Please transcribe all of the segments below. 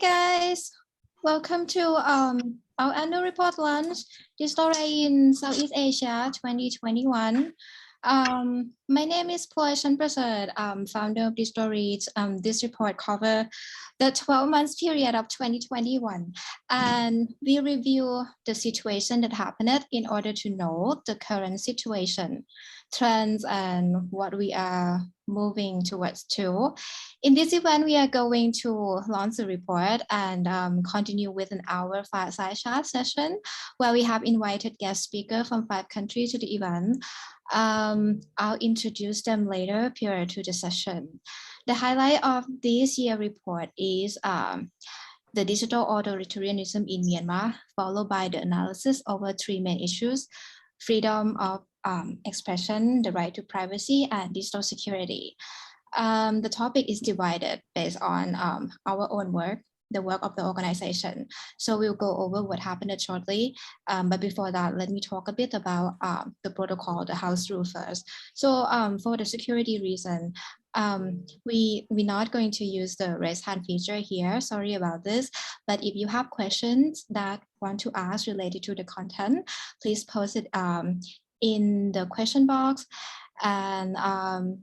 guys, welcome to our annual report launch, Digital in Southeast Asia 2021. My name is Ploy Chanprasad, founder of DigitalReach. This report covers the 12 months period of 2021, and we review the situation that happened in order to know the current situation, trends, and what we are moving towards to. In this event, we are going to launch the report and continue with an hour Fireside chat session where we have invited guest speakers from 5 countries to the event. I'll introduce them later prior to the session. The highlight of this year report is the digital authoritarianism in Myanmar, followed by the analysis over 3 main issues: freedom of expression, the right to privacy, and digital security. The topic is divided based on our own work, the work of the organization. So we'll go over what happened shortly. But before that, let me talk a bit about the protocol, the house rule first. So for the security reason, we're not going to use the raise hand feature here. Sorry about this. But if you have questions that want to ask related to the content, please post it in the question box. And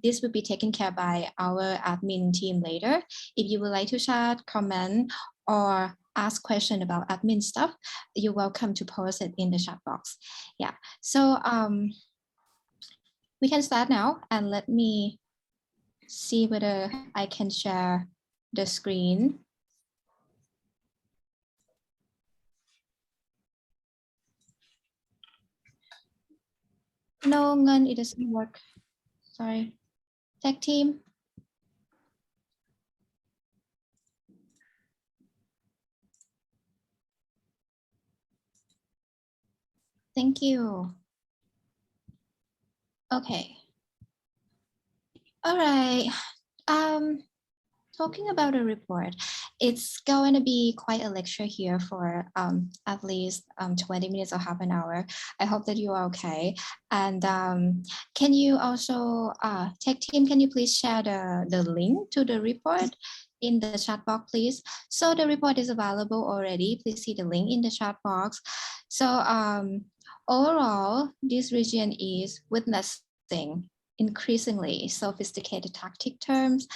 this will be taken care by our admin team later. If you would like to chat, comment, or ask question about admin stuff, you're welcome to post it in the chat box. Yeah, so we can start now, and let me see whether I can share the screen. No, Ngan, it doesn't work. Sorry. Tech team. Thank you. Okay. All right. Talking about the report, it's going to be quite a lecture here for at least 20 minutes or half an hour. I hope that you are okay. And can you also, tech team, can you please share the link to the report in the chat box, please? So the report is available already. Please see the link in the chat box. So overall, this region is witnessing increasingly sophisticated tactic terms,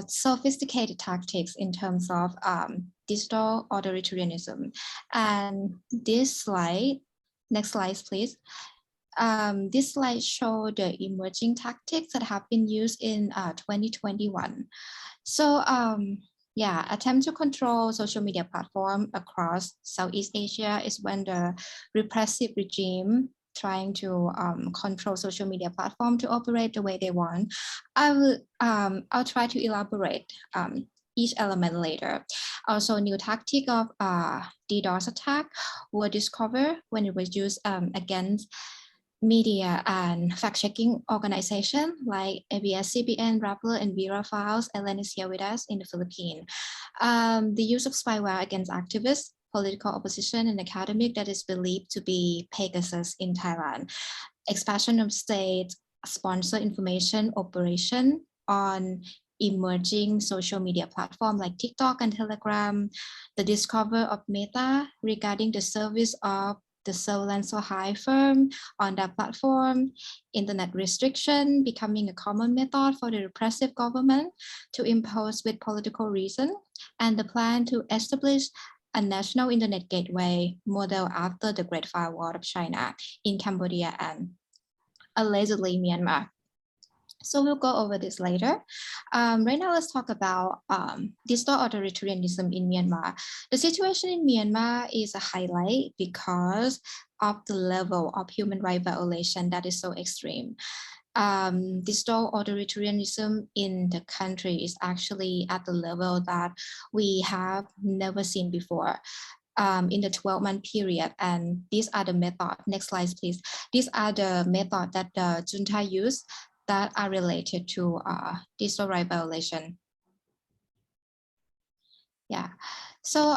sophisticated tactics in terms of digital authoritarianism. And this slide, next slide, please. This slide shows the emerging tactics that have been used in 2021. So yeah, attempt to control social media platform across Southeast Asia is when the repressive regime trying to control social media platform to operate the way they want. I'll try to elaborate each element later. Also, new tactic of DDoS attack were discovered when it was used against media and fact-checking organization like ABS-CBN, Rappler, and Vera Files. Ellen is here with us in the Philippines. The use of spyware against activists, political opposition, and academic that is believed to be Pegasus in Thailand. Expansion of state-sponsored information operation on emerging social media platforms like TikTok and Telegram. The discovery of Meta regarding the service of the surveillance or high firm on that platform, internet restriction becoming a common method for the repressive government to impose with political reason, and the plan to establish a national internet gateway model after the Great Firewall of China in Cambodia and allegedly Myanmar. So we'll go over this later. Right now, let's talk about digital authoritarianism in Myanmar. The situation in Myanmar is a highlight because of the level of human rights violation that is so extreme. Digital authoritarianism in the country is actually at the level that we have never seen before. In the 12-month period, and these are the methods. Next slide, please. These are the methods that the junta used that are related to digital rights violation. Yeah, so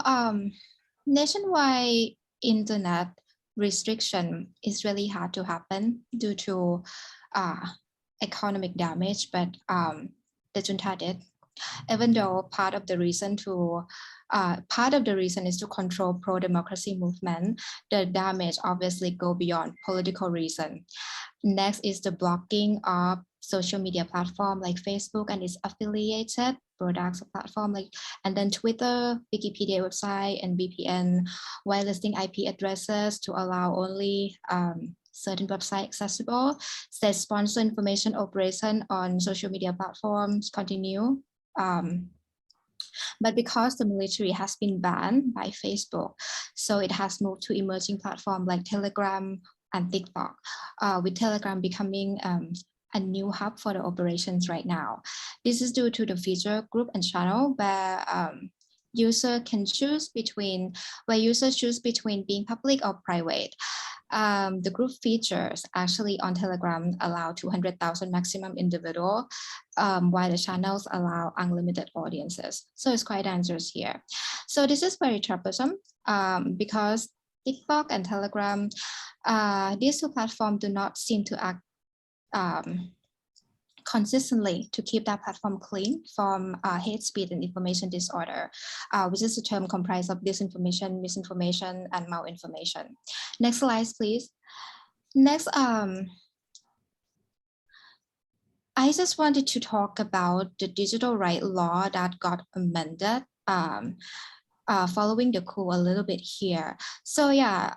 nationwide internet restriction is really hard to happen due to economic damage, but the junta did. Even though part of the reason to part of the reason is to control pro-democracy movement. The damage obviously go beyond political reason. Next is the blocking of social media platform like Facebook and its affiliated products platform and then Twitter, Wikipedia website, and VPN, while listing IP addresses to allow only certain website accessible. State sponsor information operation on social media platforms continue. But because the military has been banned by Facebook, so it has moved to emerging platforms like Telegram and TikTok, with Telegram becoming a new hub for the operations right now. This is due to the feature group and channel where users choose between being public or private. The group features actually on Telegram allow 200,000 maximum individual, while the channels allow unlimited audiences. So it's quite dangerous here. So this is very troublesome because TikTok and Telegram, these two platforms do not seem to act consistently to keep that platform clean from hate speech and information disorder, which is a term comprised of disinformation, misinformation, and malinformation. Next slide, please. Next, I just wanted to talk about the digital right law that got amended following the coup a little bit here. So yeah,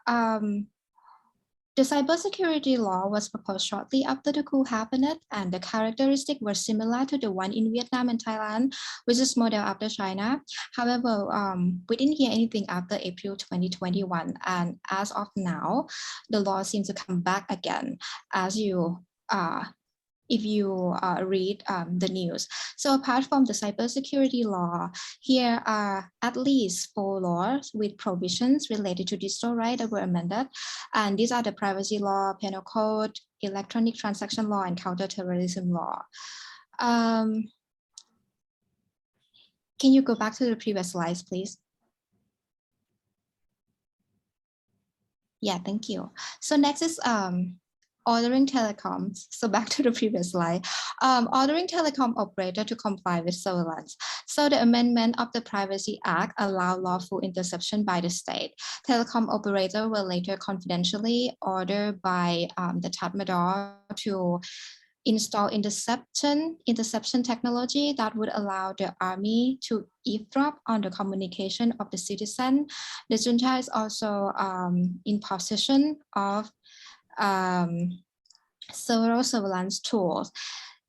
the cybersecurity law was proposed shortly after the coup happened, and the characteristics were similar to the one in Vietnam and Thailand, which is modeled after China. However, we didn't hear anything after April 2021, and as of now, the law seems to come back again, as you if you read the news. So apart from the cybersecurity law, here are at least 4 laws with provisions related to digital rights that were amended. And these are the privacy law, penal code, electronic transaction law, and counterterrorism law. Can you go back to the previous slides, please? Yeah, thank you. So next is ordering telecoms. So back to the previous slide, ordering telecom operator to comply with surveillance. So the amendment of the Privacy Act allow lawful interception by the state. Telecom operator will later confidentially order by the Tatmadaw to install interception technology that would allow the army to eavesdrop on the communication of the citizen. The junta is also in possession of several surveillance tools,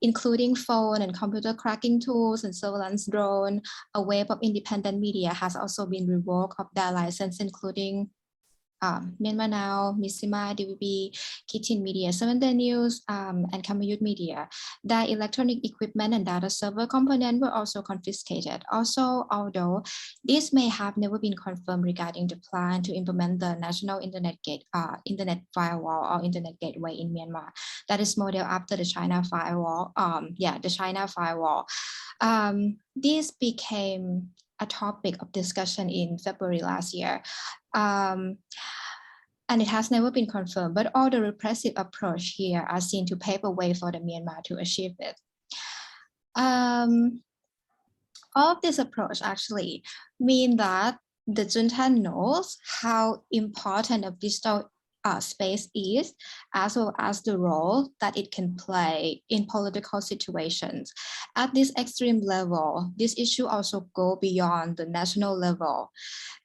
including phone and computer cracking tools and surveillance drone. A wave of independent media has also been revoked of their license, including Myanmar Now, Missima, DVB, Kitin Media, 7 Day News, and Kamayut Media. Their electronic equipment and data server components were also confiscated. Also, although this may have never been confirmed regarding the plan to implement the national internet firewall or internet gateway in Myanmar, that is modeled after the China firewall. The China firewall. This became a topic of discussion in February last year. And it has never been confirmed, but all the repressive approach here are seen to pave a way for the Myanmar to achieve it. All of this approach actually mean that the junta knows how important a digital space is, as well as the role that it can play in political situations. At this extreme level, this issue also go beyond the national level.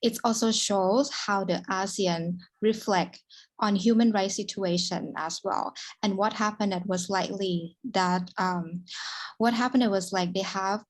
It also shows how the ASEAN reflect on human rights situation as well. And what happened was likely that they have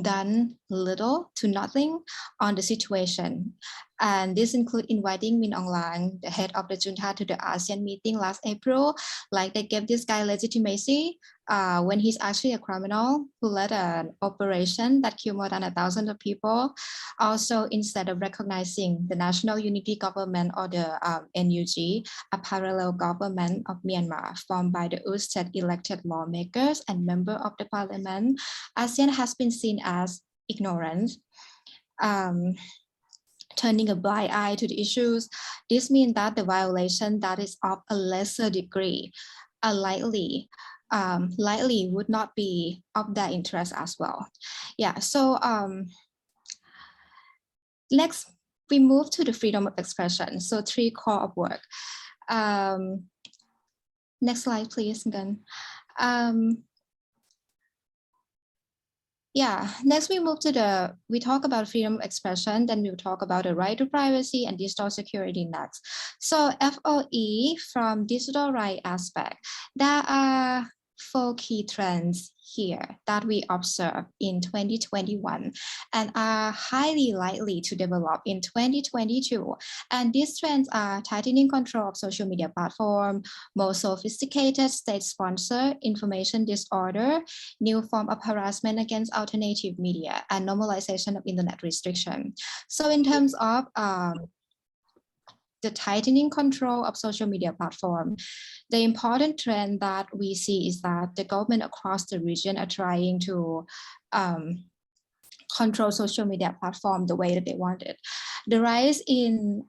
done little to nothing on the situation. And this includes inviting Min Aung Hlaing, the head of the junta, to the ASEAN meeting last April. Like they gave this guy legitimacy when he's actually a criminal who led an operation that killed more than 1,000 people. Also, instead of recognizing the National Unity Government or the NUG, a parallel government of Myanmar formed by the USTED elected lawmakers and member of the parliament, ASEAN has been seen as ignorant, turning a blind eye to the issues. This means that the violation that is of a lesser degree are likely would not be of their interest as well. Yeah, so Next, we move to the freedom of expression. So 3 core of work. Next slide, please, Gun. Yeah, next we move to we talk about freedom of expression, then we'll talk about the right to privacy and digital security next. So FOE from digital right aspect, there are 4 key trends here that we observe in 2021 and are highly likely to develop in 2022. And these trends are tightening control of social media platform, more sophisticated state-sponsored information disorder, new form of harassment against alternative media, and normalization of internet restriction. So in terms of the tightening control of social media platform, the important trend that we see is that the government across the region are trying to control social media platform the way that they want it. The rise in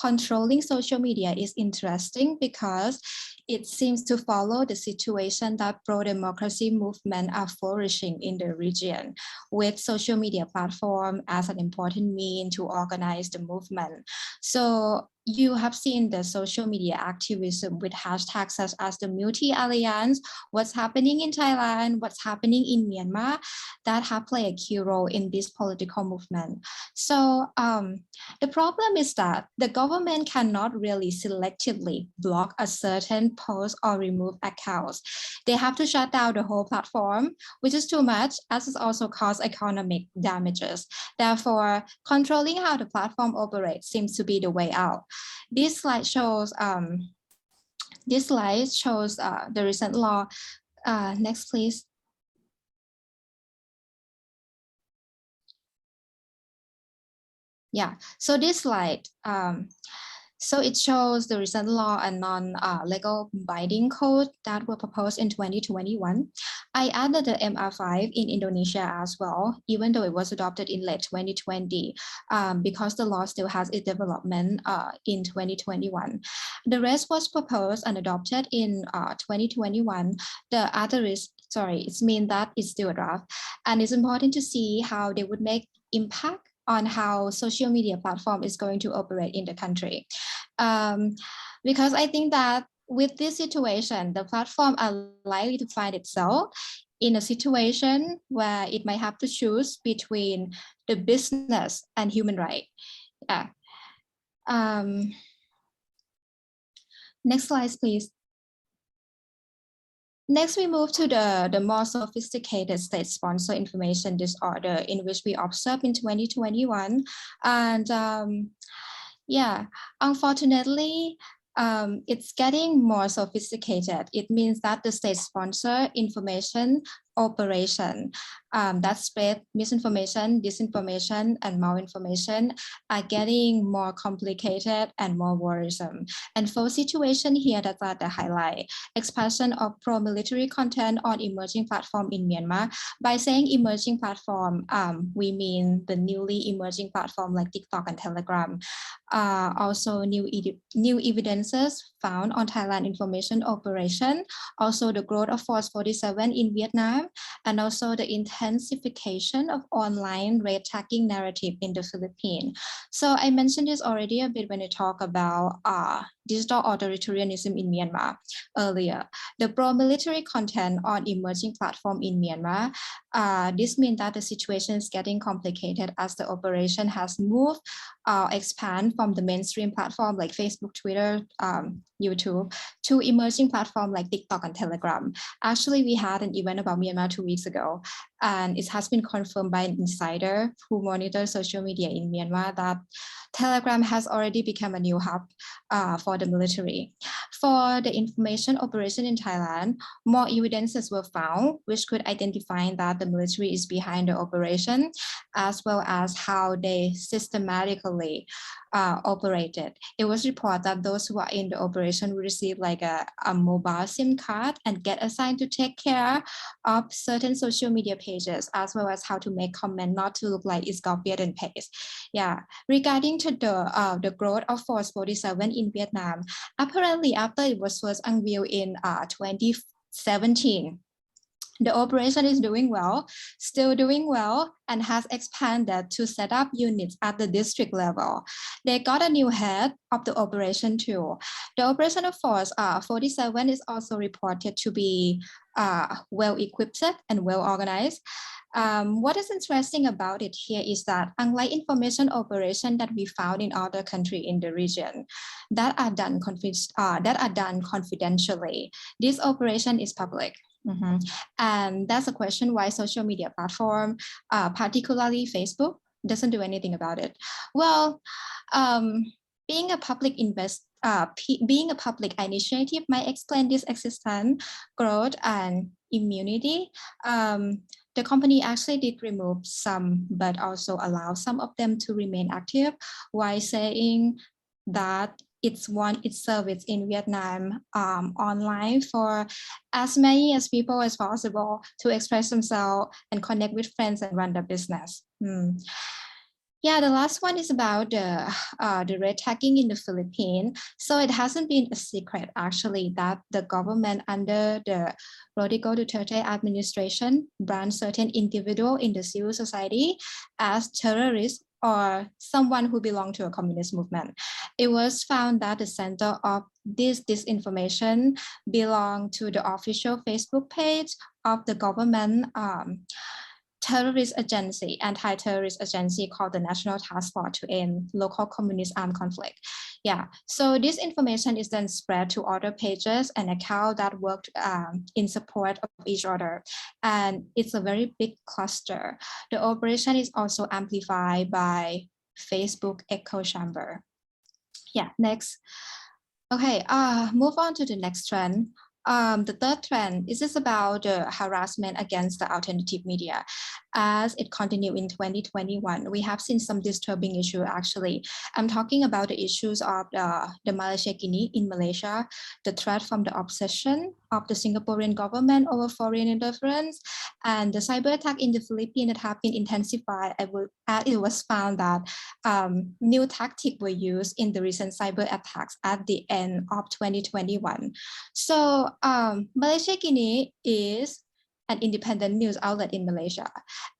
controlling social media is interesting because it seems to follow the situation that pro-democracy movement are flourishing in the region, with social media platform as an important mean to organize the movement. So you have seen the social media activism with hashtags such as the multi-alliance, what's happening in Thailand, what's happening in Myanmar, that have played a key role in this political movement. So the problem is that the government cannot really selectively block a certain post or remove accounts. They have to shut down the whole platform, which is too much, as it also causes economic damages. Therefore, controlling how the platform operates seems to be the way out. This slide shows the recent law. Next, please. Yeah, so this slide, so it shows the recent law and non-legal binding code that were proposed in 2021. I added the MR5 in Indonesia as well, even though it was adopted in late 2020, because the law still has its development in 2021. The rest was proposed and adopted in 2021. The other is, sorry, it means that it's still a draft. And it's important to see how they would make impact on how social media platform is going to operate in the country. Because I think that with this situation, the platform are likely to find itself in a situation where it might have to choose between the business and human right. Yeah. Next slide, please. Next, we move to the more sophisticated state-sponsored information disorder in which we observed in 2021. And yeah, unfortunately, it's getting more sophisticated. It means that the state-sponsored information operation that spread misinformation, disinformation, and malinformation are getting more complicated and more worrisome. And for situation here that are the highlight, expansion of pro-military content on emerging platform in Myanmar. By saying emerging platform, we mean the newly emerging platform like TikTok and Telegram. Also new evidences found on Thailand information operation, also the growth of Force 47 in Vietnam, and also the intensification of online raid tracking narrative in the Philippines. So I mentioned this already a bit when I talk about digital authoritarianism in Myanmar earlier. The pro-military content on emerging platform in Myanmar, this means that the situation is getting complicated as the operation has moved, expand from the mainstream platform like Facebook, Twitter, YouTube, to emerging platform like TikTok and Telegram. Actually, we had an event about Myanmar 2 weeks ago, and it has been confirmed by an insider who monitors social media in Myanmar that Telegram has already become a new hub for the military. For the information operation in Thailand, more evidences were found, which could identify that the military is behind the operation, as well as how they systematically operated. It was reported that those who are in the operation will receive like a mobile SIM card and get assigned to take care of certain social media pages, as well as how to make comment not to look like it's copied and paste. Yeah, regarding to the growth of Force 47 in Vietnam, apparently after it was first unveiled in 2017, The operation is doing well, still doing well, and has expanded to set up units at the district level. They got a new head of the operation too. The operational force 47 is also reported to be well equipped and well organized. What is interesting about it here is that unlike information operation that we found in other countries in the region that are done confidentially, this operation is public. And that's a question why social media platform, particularly Facebook, doesn't do anything about it. Well, being a public being a public initiative might explain this existence, growth, and immunity. The company actually did remove some, but also allow some of them to remain active, while saying that it's won its service in Vietnam online for as many as people as possible to express themselves and connect with friends and run the business. Yeah, the last one is about the red tagging in the Philippines. So it hasn't been a secret actually that the government under the Rodrigo Duterte administration brand certain individual in the civil society as terrorists or someone who belonged to a communist movement. It was found that the center of this disinformation belonged to the official Facebook page of the government terrorist agency, anti-terrorist agency called the National Task Force to End Local Communist Armed Conflict. Yeah, so this information is then spread to other pages and accounts that worked in support of each other. And it's a very big cluster. The operation is also amplified by Facebook echo chamber. Yeah, next. Okay, move on to the next trend. The third trend is just about the harassment against the alternative media. As it continued in 2021, we have seen some disturbing issue actually. I'm talking about the issues of the Malaysia Guinea in Malaysia, the threat from the obsession of the Singaporean government over foreign interference, and the cyber attack in the Philippines that have been intensified. It was found that new tactics were used in the recent cyber attacks at the end of 2021. So Malaysia Guinea is an independent news outlet in Malaysia,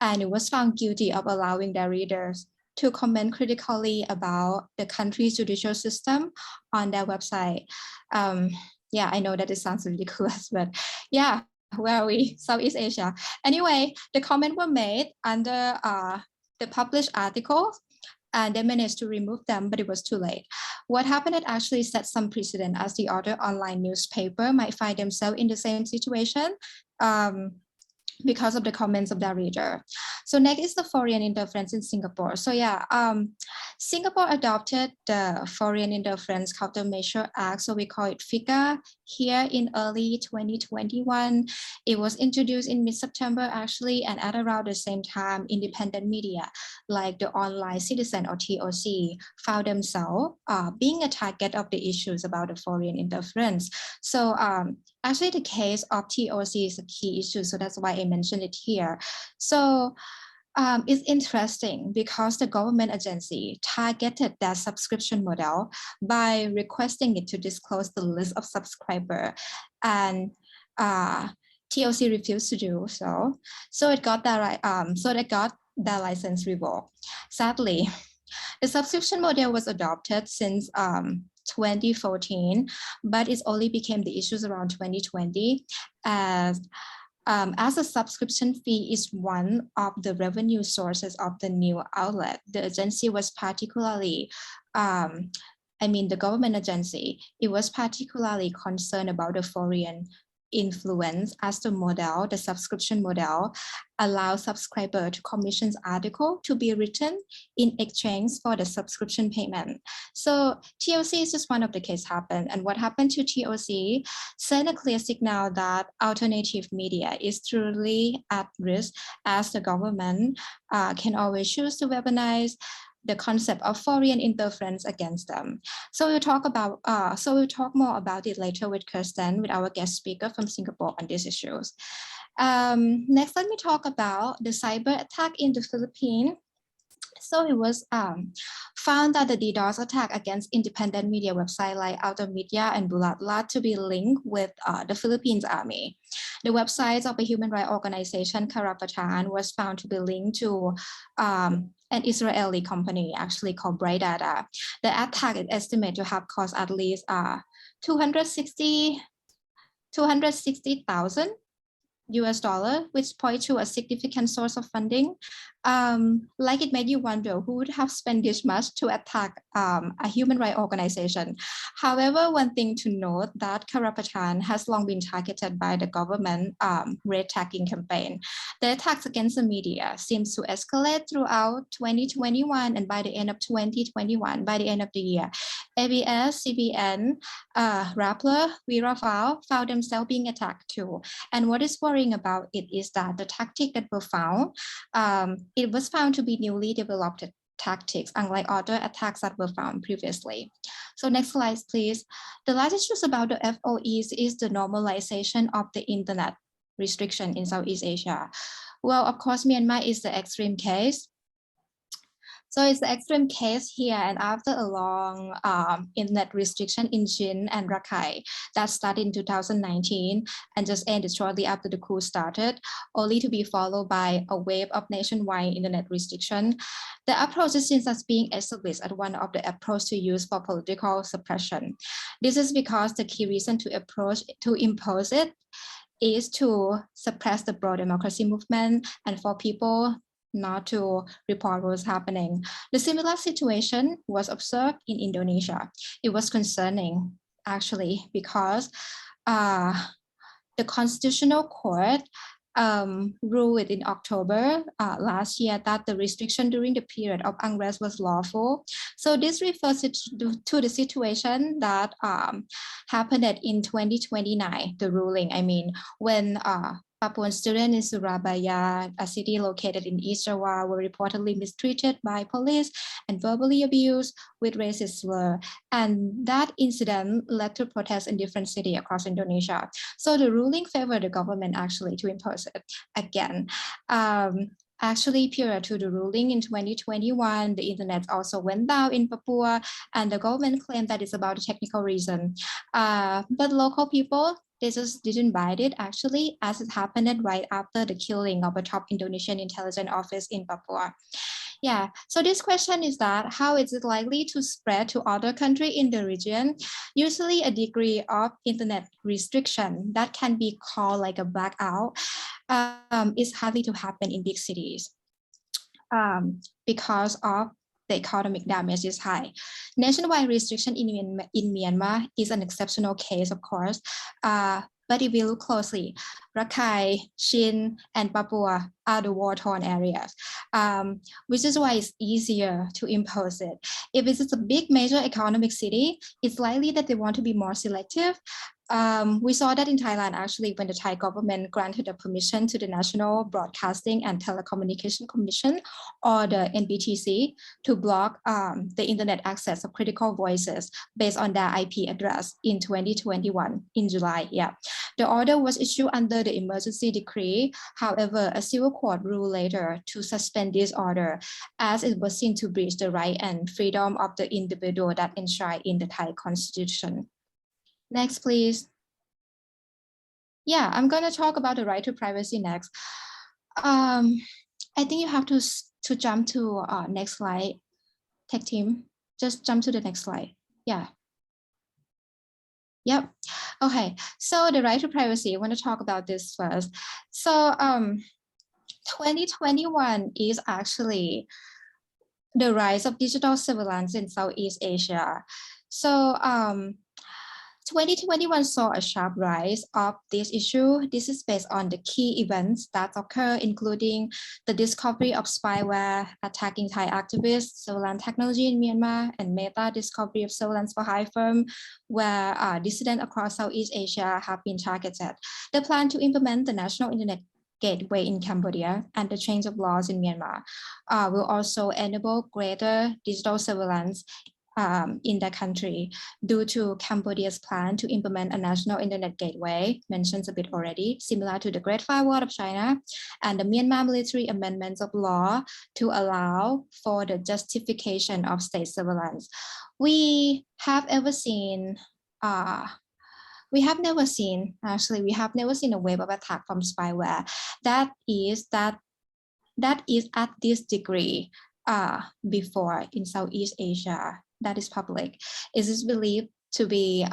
and it was found guilty of allowing their readers to comment critically about the country's judicial system on their website. Yeah, I know that it sounds ridiculous, but yeah, where are we? Southeast Asia. Anyway, the comment were made under the published articles, and they managed to remove them, but it was too late. What happened, it actually set some precedent as the other online newspaper might find themselves in the same situation because of the comments of their reader. So next is the foreign interference in Singapore. So yeah, Singapore adopted the Foreign Interference Countermeasure Act, so we call it FICA, here in early 2021. It was introduced in mid-September actually, and at around the same time, independent media like the Online Citizen or TOC found themselves being a target of the issues about the foreign interference. So actually the case of TOC is a key issue, so that's why I mentioned it here. So it's interesting because the government agency targeted their subscription model by requesting it to disclose the list of subscribers, and TOC refused to do so. So it got that their license revoked. Sadly, the subscription model was adopted since 2014, but it only became the issues around 2020 as a subscription fee is one of the revenue sources of the new outlet. The agency was particularly, the government agency, it was particularly concerned about the foreign influence as the subscription model allows subscriber to commission article to be written in exchange for the subscription payment. So TOC is just one of the case happened, and what happened to TOC sent a clear signal that alternative media is truly at risk, as the government can always choose to weaponize the concept of foreign interference against them. So we'll talk more about it later with Kirsten, with our guest speaker from Singapore on these issues. Next, let me talk about the cyber attack in the Philippines. So it was found that the DDoS attack against independent media websites like Outer Media and Bulatlat to be linked with the Philippines Army. The websites of a human rights organization, Karapatan, was found to be linked to an Israeli company actually called Bright Data. The attack is estimated to have cost at least 260,000 US dollar, which point to a significant source of funding. Like it made you wonder who would have spent this much to attack a human rights organization. However, one thing to note that Karapatan has long been targeted by the government red tagging campaign. The attacks against the media seems to escalate throughout 2021, and by the end of 2021, by the end of the year, ABS, CBN, Rappler, Virafal found themselves being attacked too. And what is worrying about it is that the tactic that were found, it was found to be newly developed tactics, unlike other attacks that were found previously. So next slide, please. The last issue about the FOEs is the normalization of the internet restriction in Southeast Asia. Well, of course, Myanmar is the extreme case. So it's the extreme case here, and after a long internet restriction in Jin and Rakhine that started in 2019 and just ended shortly after the coup started, only to be followed by a wave of nationwide internet restriction. The approach is seen as being established as one of the approaches to use for political suppression. This is because the key reason to impose it is to suppress the broad democracy movement and for people not to report what was happening. The similar situation was observed in Indonesia. It was concerning, actually, because the Constitutional Court ruled in October last year that the restriction during the period of unrest was lawful. So this refers to the situation that happened in 2029, the ruling, I mean, when Papuan students in Surabaya, a city located in East Java, were reportedly mistreated by police and verbally abused with racist slur. And that incident led to protests in different cities across Indonesia. So the ruling favored the government actually to impose it again. Actually, prior to the ruling in 2021, the internet also went down in Papua, and the government claimed that it's about a technical reason. But local people, they just didn't buy it actually, as it happened right after the killing of a top Indonesian intelligence officer in Papua. Yeah, so this question is that how is it likely to spread to other countries in the region? Usually a degree of internet restriction that can be called like a blackout is hardly to happen in big cities because of the economic damage is high. Nationwide restriction in Myanmar is an exceptional case, of course, but if we look closely, Rakhine, Shin, and Papua are the war-torn areas, which is why it's easier to impose it. If it's a big major economic city, it's likely that they want to be more selective. We saw that in Thailand, actually, when the Thai government granted a permission to the National Broadcasting and Telecommunication Commission, or the NBTC, to block the internet access of critical voices based on their IP address in 2021, in July, yeah. The order was issued under the emergency decree. However, a civil court ruled later to suspend this order, as it was seen to breach the right and freedom of the individual that enshrined in the Thai constitution. Next, please. Yeah, I'm going to talk about the right to privacy next. I think you have to jump to next slide. Tech team, just jump to the next slide. Yeah. Yep. Okay. So the right to privacy, I want to talk about this first. So 2021 is actually the rise of digital surveillance in Southeast Asia. So 2021 saw a sharp rise of this issue. This is based on the key events that occur, including the discovery of spyware attacking Thai activists, surveillance technology in Myanmar, and Meta discovery of surveillance for high firm, where dissidents across Southeast Asia have been targeted. The plan to implement the National Internet Gateway in Cambodia and the change of laws in Myanmar will also enable greater digital surveillance in the country due to Cambodia's plan to implement a national internet gateway, mentioned a bit already, similar to the Great Firewall of China, and the Myanmar military amendments of law to allow for the justification of state surveillance. We have never seen a wave of attack from spyware that is at this degree before in Southeast Asia that is public. It is believed to be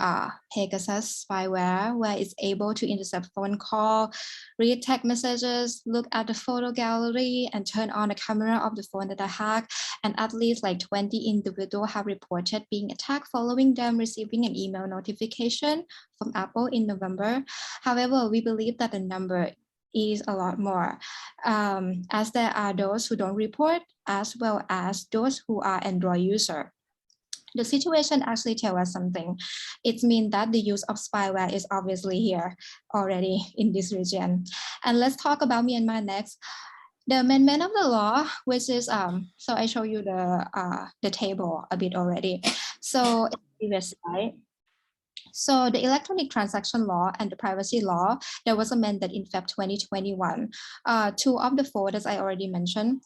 Pegasus Spyware, where it's able to intercept phone call, read text messages, look at the photo gallery, and turn on the camera of the phone that are hacked. And at least like 20 individuals have reported being attacked following them receiving an email notification from Apple in November. However, we believe that the number is a lot more, as there are those who don't report as well as those who are Android user. The situation actually tells us something. It means that the use of spyware is obviously here already in this region. And let's talk about Myanmar next. The amendment of the law, which is, so I show you the table a bit already. So previous slide. So the electronic transaction law and the privacy law that was amended in February 2021. Two of the four that I already mentioned.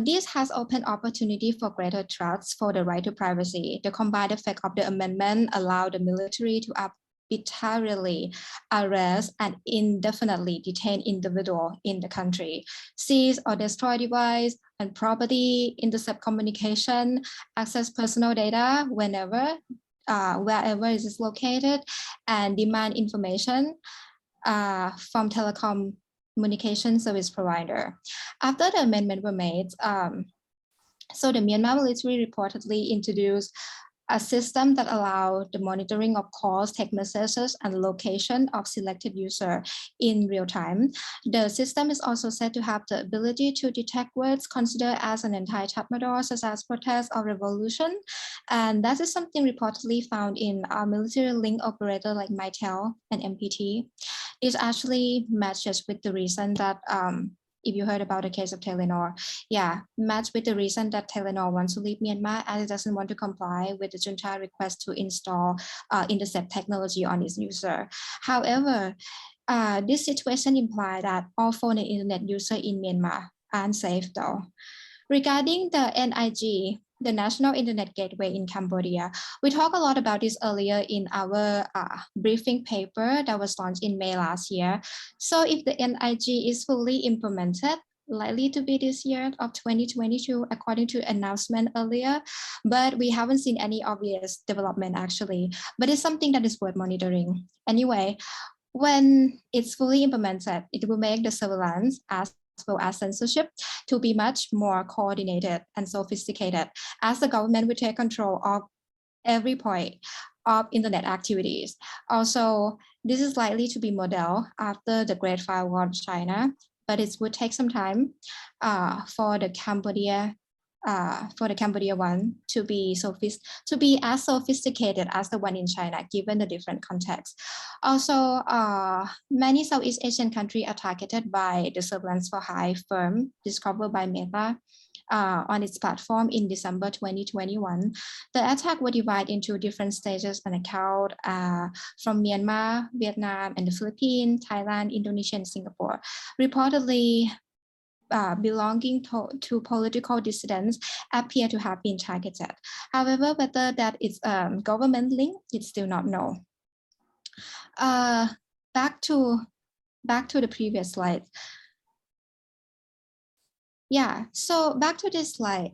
This has opened opportunity for greater trust for the right to privacy. The combined effect of the amendment allowed the military to arbitrarily arrest and indefinitely detain individuals in the country, seize or destroy device and property, intercept communication, access personal data wherever it is located, and demand information from telecom communication service provider. After the amendment were made, so the Myanmar military reportedly introduced a system that allowed the monitoring of calls, text messages, and location of selected user in real time. The system is also said to have the ability to detect words considered as an anti-chapter, such as protest or revolution. And that is something reportedly found in our military link operator like Mytel and MPT. It actually matches with the reason that if you heard about the case of Telenor, match with the reason that Telenor wants to leave Myanmar as it doesn't want to comply with the junta request to install intercept technology on its user. However, this situation implies that all phone and internet users in Myanmar aren't safe though. Regarding the NIG, the National Internet Gateway in Cambodia, we talked a lot about this earlier in our briefing paper that was launched in May last year. So if the NIG is fully implemented, likely to be this year of 2022, according to announcement earlier, but we haven't seen any obvious development actually, but it's something that is worth monitoring. Anyway, when it's fully implemented, it will make the surveillance as well as censorship to be much more coordinated and sophisticated, as the government will take control of every point of internet activities. Also, this is likely to be modeled after the Great Firewall of China, but it would take some time for the Cambodia one to be as sophisticated as the one in China, given the different context. Also, many Southeast Asian countries are targeted by the surveillance for hire firm discovered by Meta on its platform in December 2021. The attack were divided into different stages and account from Myanmar, Vietnam, and the Philippines, Thailand, Indonesia, and Singapore. Reportedly, belonging to political dissidents appear to have been targeted. However, whether that is government link, it's still not known. Back to the previous slide. Yeah, so back to this slide.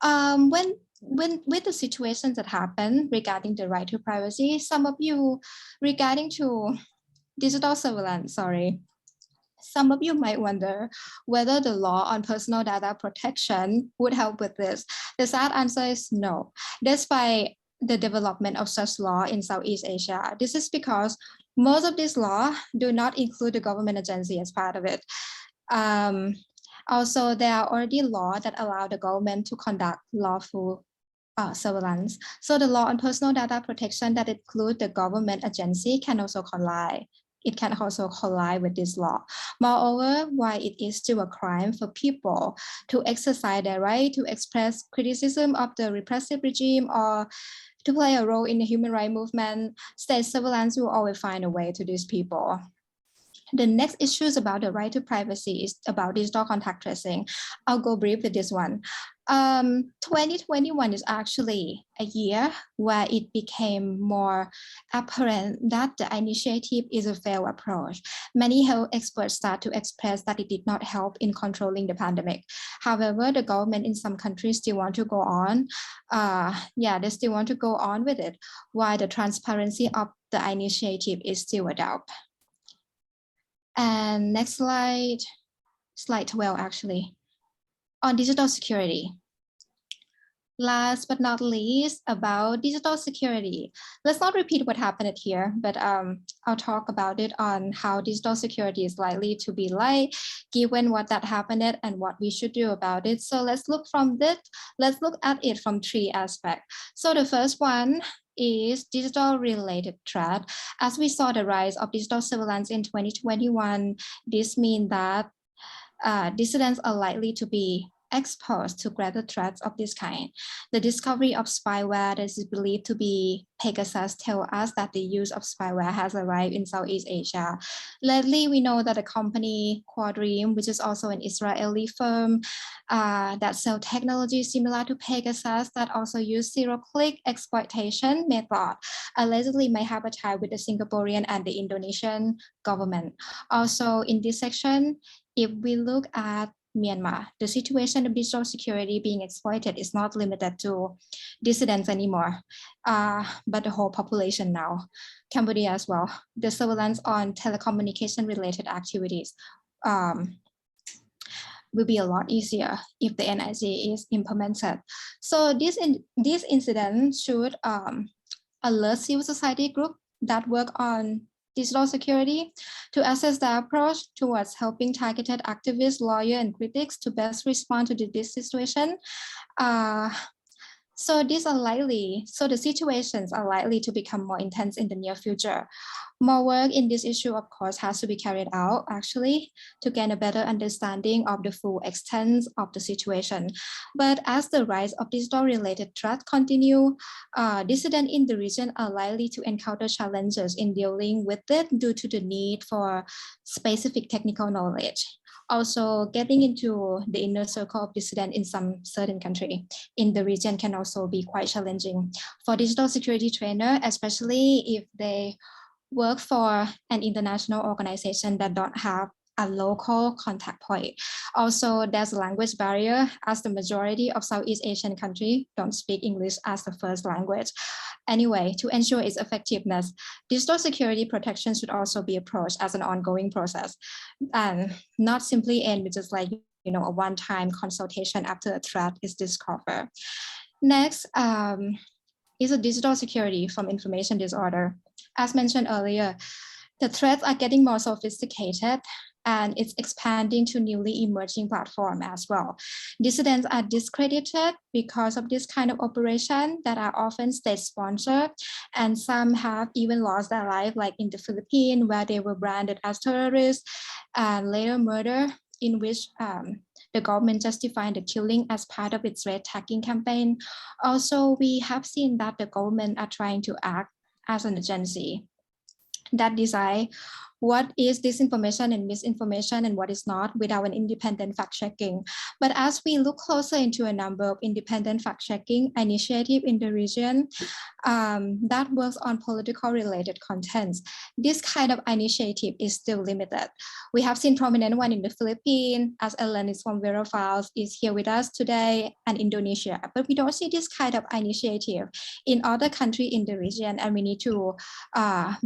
When with the situations that happen regarding the right to privacy, some of you regarding to digital surveillance, some of you might wonder whether the law on personal data protection would help with this. The sad answer is no. Despite the development of such law in Southeast Asia, this is because most of these laws do not include the government agency as part of it. Also, there are already laws that allow the government to conduct lawful surveillance. So the law on personal data protection that include the government agency can also comply it can also collide with this law. Moreover, while it is still a crime for people to exercise their right to express criticism of the repressive regime or to play a role in the human rights movement, state surveillance will always find a way to these people. The next issue is about the right to privacy is about digital contact tracing. I'll go brief with this one. 2021 is actually a year where it became more apparent that the initiative is a failed approach. Many health experts start to express that it did not help in controlling the pandemic. However, the government in some countries still want to go on. They still want to go on with it, while the transparency of the initiative is still a doubt. And next slide, slide 12 actually, on digital security. Last but not least, about digital security. Let's not repeat what happened here, but I'll talk about it on how digital security is likely to be like, given what that happened and what we should do about it. So let's look at it from three aspects. So the first one is digital related threat. As we saw the rise of digital surveillance in 2021, this means that dissidents are likely to be exposed to greater threats of this kind. The discovery of spyware that is believed to be Pegasus tells us that the use of spyware has arrived in Southeast Asia. Lately, we know that the company Quadream, which is also an Israeli firm that sells technology similar to Pegasus that also use zero-click exploitation method, allegedly may have a tie with the Singaporean and the Indonesian government. Also, in this section, if we look at Myanmar, the situation of digital security being exploited is not limited to dissidents anymore, but the whole population now. Cambodia as well. The surveillance on telecommunication related activities will be a lot easier if the NIC is implemented. So this incident should alert civil society group that work on digital security to assess the approach towards helping targeted activists, lawyers, and critics to best respond to this situation. So the situations are likely to become more intense in the near future. More work in this issue, of course, has to be carried out actually to gain a better understanding of the full extent of the situation. But as the rise of digital related threats continue, dissidents in the region are likely to encounter challenges in dealing with it due to the need for specific technical knowledge. Also, getting into the inner circle of dissidents in some certain country in the region can also be quite challenging for digital security trainer, especially if they work for an international organization that don't have a local contact point. Also, there's a language barrier as the majority of Southeast Asian countries don't speak English as the first language. Anyway, to ensure its effectiveness, digital security protection should also be approached as an ongoing process and not simply end with just like, a one-time consultation after a threat is discovered. Next is a digital security from information disorder. As mentioned earlier, the threats are getting more sophisticated and it's expanding to newly emerging platforms as well. Dissidents are discredited because of this kind of operation that are often state-sponsored, and some have even lost their life, like in the Philippines, where they were branded as terrorists and later murder, in which the government justified the killing as part of its red tagging campaign. Also, we have seen that the government are trying to act as an agency that decide what is disinformation and misinformation and what is not without an independent fact-checking. But as we look closer into a number of independent fact-checking initiatives in the region that works on political related contents, this kind of initiative is still limited. We have seen prominent one in the Philippines, as Ellen is from Verifiles is here with us today, and Indonesia. But we don't see this kind of initiative in other countries in the region, and we need to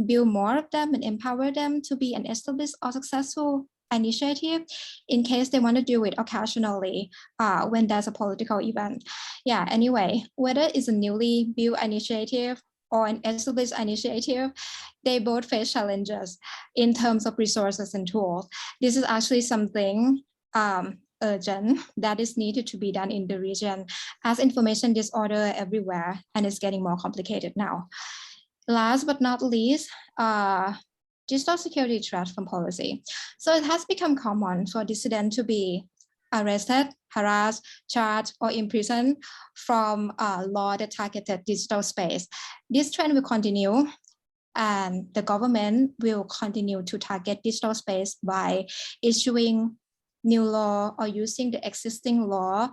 build more of them and empower them to be an established or successful initiative in case they want to do it occasionally when there's a political event. Yeah, anyway, whether it's a newly built initiative or an established initiative, they both face challenges in terms of resources and tools. This is actually something urgent that is needed to be done in the region as information disorder everywhere and it's getting more complicated now. Last but not least, digital security threat from policy. So it has become common for dissidents to be arrested, harassed, charged, or imprisoned from law that targeted digital space. This trend will continue, and the government will continue to target digital space by issuing new law or using the existing law,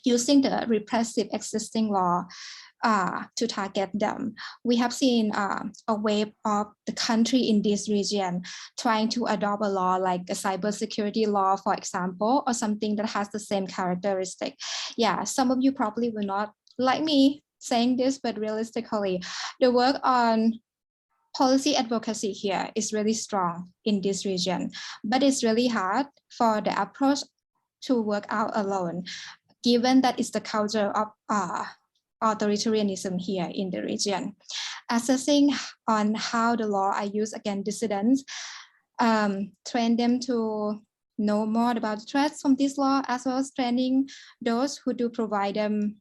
using the repressive existing law to target them. We have seen a wave of the country in this region trying to adopt a law like a cybersecurity law, for example, or something that has the same characteristic. Yeah, some of you probably will not like me saying this, but realistically, the work on policy advocacy here is really strong in this region, but it's really hard for the approach to work out alone, given that it's the culture of authoritarianism here in the region. Assessing on how the law are used against dissidents, train them to know more about the threats from this law, as well as training those who do provide them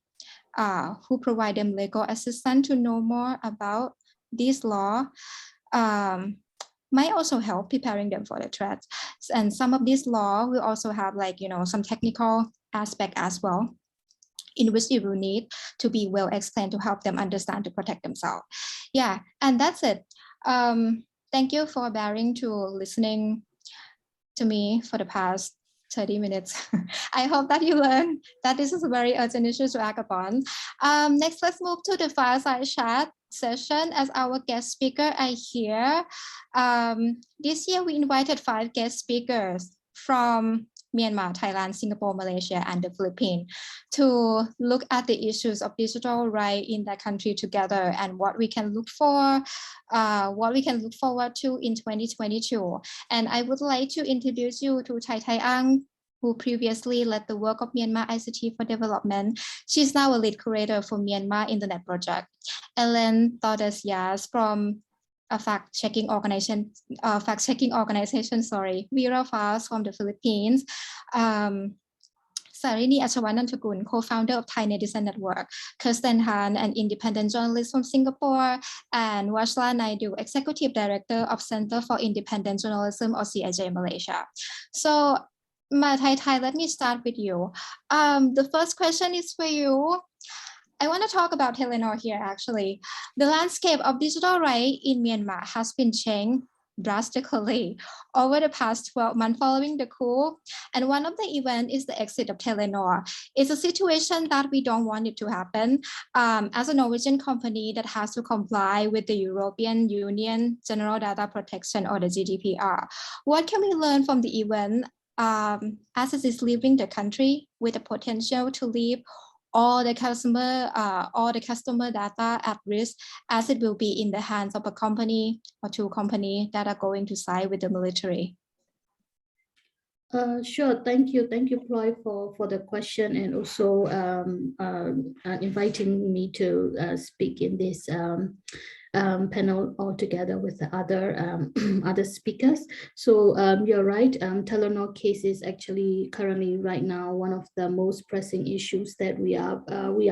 legal assistance to know more about this law, might also help preparing them for the threats. And some of these law will also have some technical aspect as well, in which you will need to be well explained to help them understand to protect themselves. Yeah, and that's it. Thank you for bearing to listening to me for the past 30 minutes. I hope that you learned that this is a very urgent issue to act upon. Next, let's move to the Fireside Chat session. As our guest speaker are here. This year, we invited 5 guest speakers from Myanmar, Thailand, Singapore, Malaysia, and the Philippines to look at the issues of digital right in that country together and what we can look for, what we can look forward to in 2022. And I would like to introduce you to Thai Ang, who previously led the work of Myanmar ICT for Development. She's now a lead curator for Myanmar Internet Project. Ellen Todesias from a fact-checking organization, Viral Files from the Philippines. Sarini Achawanantakul, co-founder of Thai Netizen Network, Kirsten Han, an independent journalist from Singapore, and Washla Naidu, executive director of Center for Independent Journalism, or CIJ Malaysia. So, Thai, let me start with you. The first question is for you. I want to talk about Telenor here, actually. The landscape of digital right in Myanmar has been changed drastically over the past 12 months following the coup. And one of the events is the exit of Telenor. It's a situation that we don't want it to happen. As a Norwegian company that has to comply with the European Union General Data Protection, or the GDPR, what can we learn from the event as it is leaving the country with the potential to leave all the customer data at risk, as it will be in the hands of a company or 2 companies that are going to side with the military? Sure. Thank you, Ploy, for the question, and also inviting me to speak in this panel all together with the other speakers. So you're right, Telenor case is actually currently right now one of the most pressing issues that we are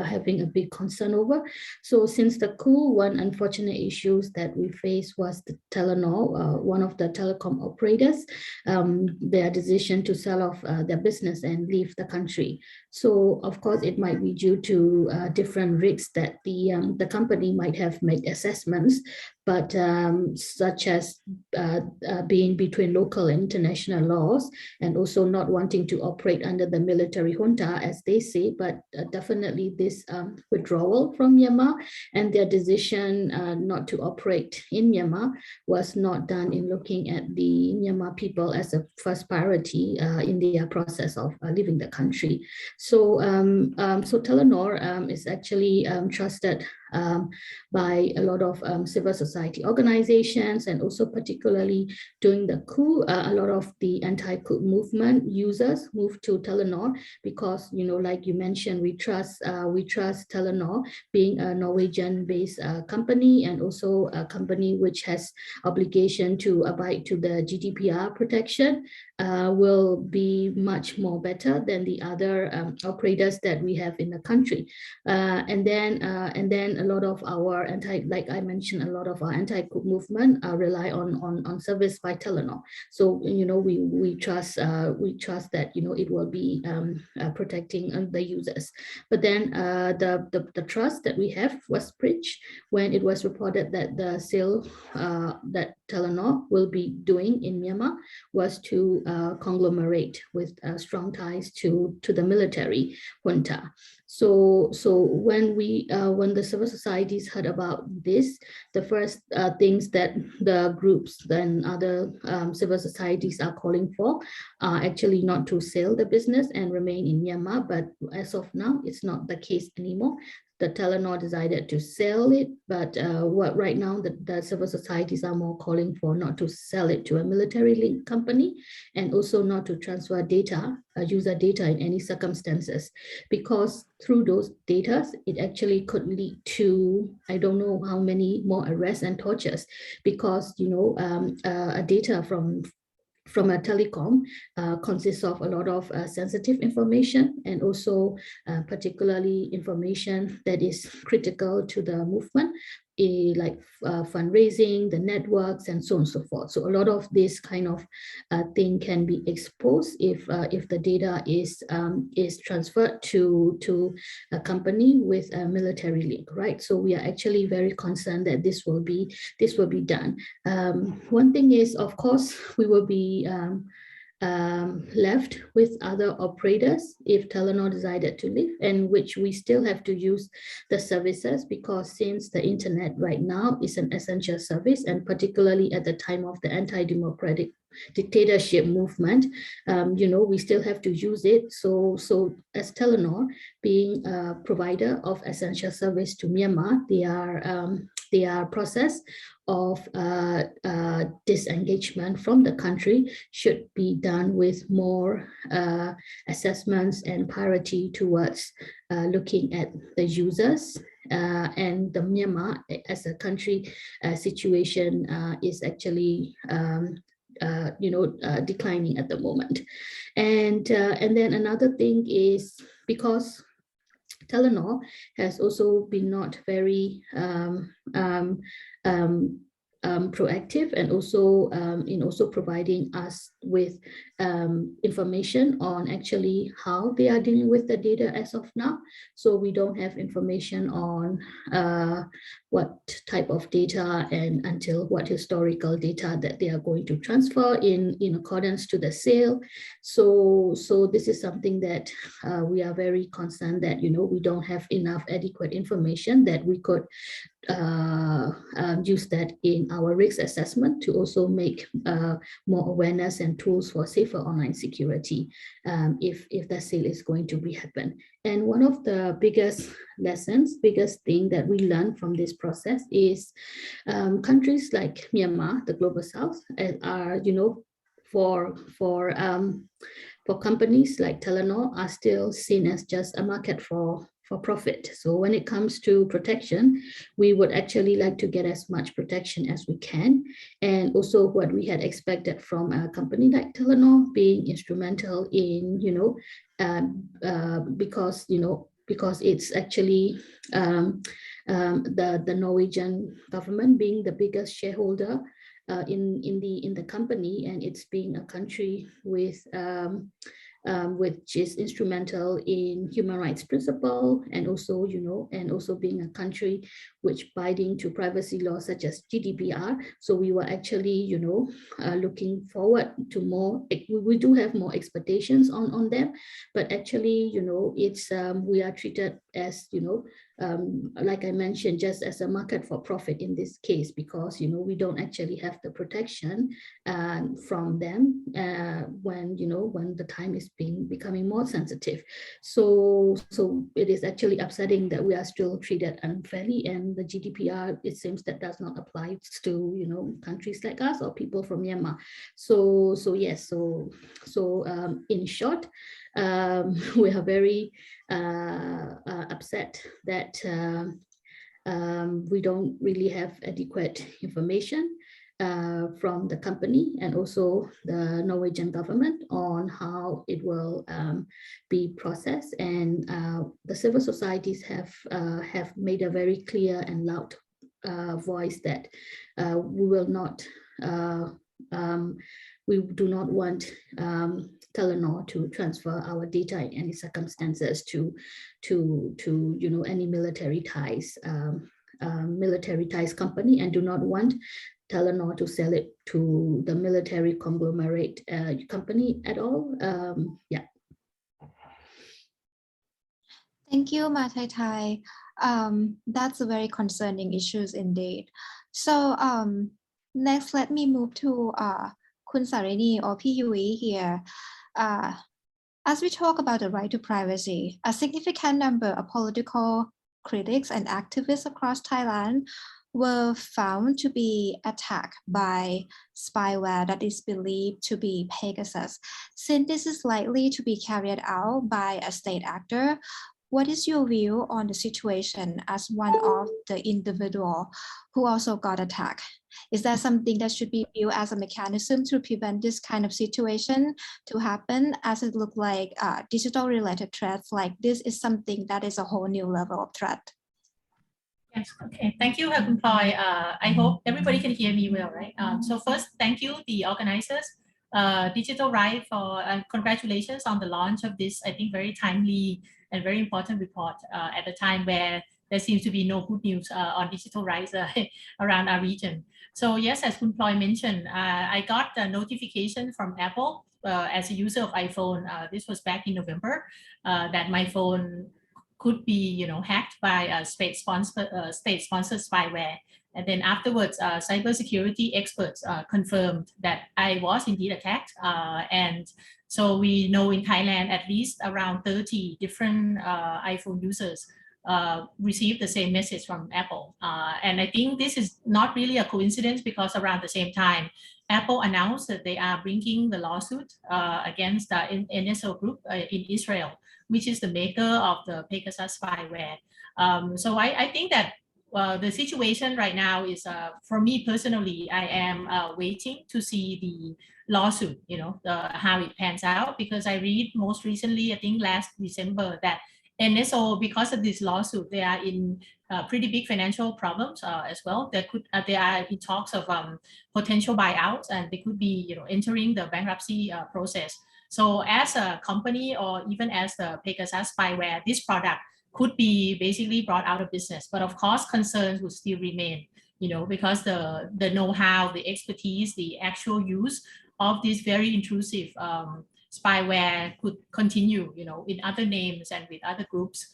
having a big concern over. So since the coup, one unfortunate issues that we faced was the Telenor, one of the telecom operators, their decision to sell off their business and leave the country. So of course it might be due to different risks that the company might have made assessments, but such as being between local and international laws, and also not wanting to operate under the military junta, as they say, but definitely this withdrawal from Myanmar and their decision not to operate in Myanmar was not done in looking at the Myanmar people as a first priority in their process of leaving the country. So, so Telenor is actually trusted by a lot of civil society organizations, and also particularly during the coup, a lot of the anti-coup movement users moved to Telenor because, you know, like you mentioned, we trust Telenor being a Norwegian-based company, and also a company which has obligation to abide to the GDPR protection, will be much more better than the other operators that we have in the country. And then a lot of our like I mentioned, a lot of our anti-coup movement rely on service by Telenor. So we trust that it will be protecting the users. But then the trust that we have was breached when it was reported that the sale that Telenor will be doing in Myanmar was to conglomerate with strong ties to the military junta. So when the civil societies heard about this, the first things that the groups and other civil societies are calling for are actually not to sell the business and remain in Myanmar. But as of now, it's not the case anymore. The Telenor decided to sell it, but what right now the civil societies are more calling for not to sell it to a military linked company, and also not to transfer data, user data in any circumstances, because through those data, it actually could lead to, I don't know how many more arrests and tortures, because data from a telecom consists of a lot of sensitive information, and also particularly information that is critical to the movement, like fundraising, the networks, and so on and so forth. So a lot of this kind of thing can be exposed if the data is transferred to a company with a military link, right? So we are actually very concerned that this will be done. One thing is, of course, we will be left with other operators if Telenor decided to leave, and which we still have to use the services, because since the internet right now is an essential service, and particularly at the time of the anti-democratic dictatorship movement, we still have to use it. So as Telenor being a provider of essential service to Myanmar, they are process of disengagement from the country should be done with more assessments and priority towards looking at the users. And the Myanmar as a country situation is actually declining at the moment. And then another thing is, because Telenor has also been not very proactive, and also in also providing us with information on actually how they are dealing with the data as of now. So we don't have information on what type of data and until what historical data that they are going to transfer in accordance to the sale. So this is something that we are very concerned that we don't have enough adequate information that we could use that in our risk assessment to also make more awareness and tools for safer online security if the sale is going to be happen. And one of the biggest thing that we learned from this process is countries like Myanmar, the global south, are for companies like Telenor are still seen as just a market for profit. So when it comes to protection, we would actually like to get as much protection as we can. And also what we had expected from a company like Telenor being instrumental in, because it's actually the Norwegian government being the biggest shareholder in the company, and it's being a country with which is instrumental in human rights principle, and also being a country which binding to privacy laws such as GDPR. So we were actually looking forward to more. We do have more expectations on them, but actually it's we are treated as like I mentioned, just as a market for profit in this case, because we don't actually have the protection from them when the time is becoming more sensitive. So it is actually upsetting that we are still treated unfairly, and the GDPR, it seems, that does not apply to countries like us or people from Myanmar. So yes, in short, we are very upset that we don't really have adequate information from the company and also the Norwegian government on how it will be processed. And the civil societies have made a very clear and loud voice that we will not, we do not want Telenor to transfer our data in any circumstances to any military ties company, and do not want Telenor to sell it to the military conglomerate company at all. Yeah. Thank you, Mathai. That's a very concerning issues indeed. So next, let me move to Kun Sarini or Piyui here. As we talk about the right to privacy, a significant number of political critics and activists across Thailand were found to be attacked by spyware that is believed to be Pegasus. Since this is likely to be carried out by a state actor, what is your view on the situation as one of the individual who also got attacked? Is that something that should be viewed as a mechanism to prevent this kind of situation to happen, as it looks like digital related threats like this is something that is a whole new level of threat? Yes, okay. Thank you, Khun Ploy. I hope everybody can hear me well, right? So first, thank you, the organizers, DigitalReach, for congratulations on the launch of this, I think, very timely and very important report at a time where there seems to be no good news on digital rights around our region. So yes, as Khun Ploy mentioned, I got a notification from Apple as a user of iPhone. This was back in November, that my phone could be, hacked by a state-sponsored spyware. And then afterwards, cybersecurity experts confirmed that I was indeed attacked. And so we know in Thailand, at least around 30 different iPhone users received the same message from Apple. And I think this is not really a coincidence, because around the same time, Apple announced that they are bringing the lawsuit against the NSO Group in Israel, which is the maker of the Pegasus Spyware. So I think that the situation right now is, for me personally, I am waiting to see the lawsuit, how it pans out, because I read most recently, I think last December, that NSO, because of this lawsuit, they are in pretty big financial problems as well. They are in talks of potential buyouts, and they could be, entering the bankruptcy process. So as a company, or even as the Pegasus spyware, this product could be basically brought out of business. But of course, concerns would still remain, because the know-how, the expertise, the actual use of this very intrusive spyware could continue, in other names and with other groups,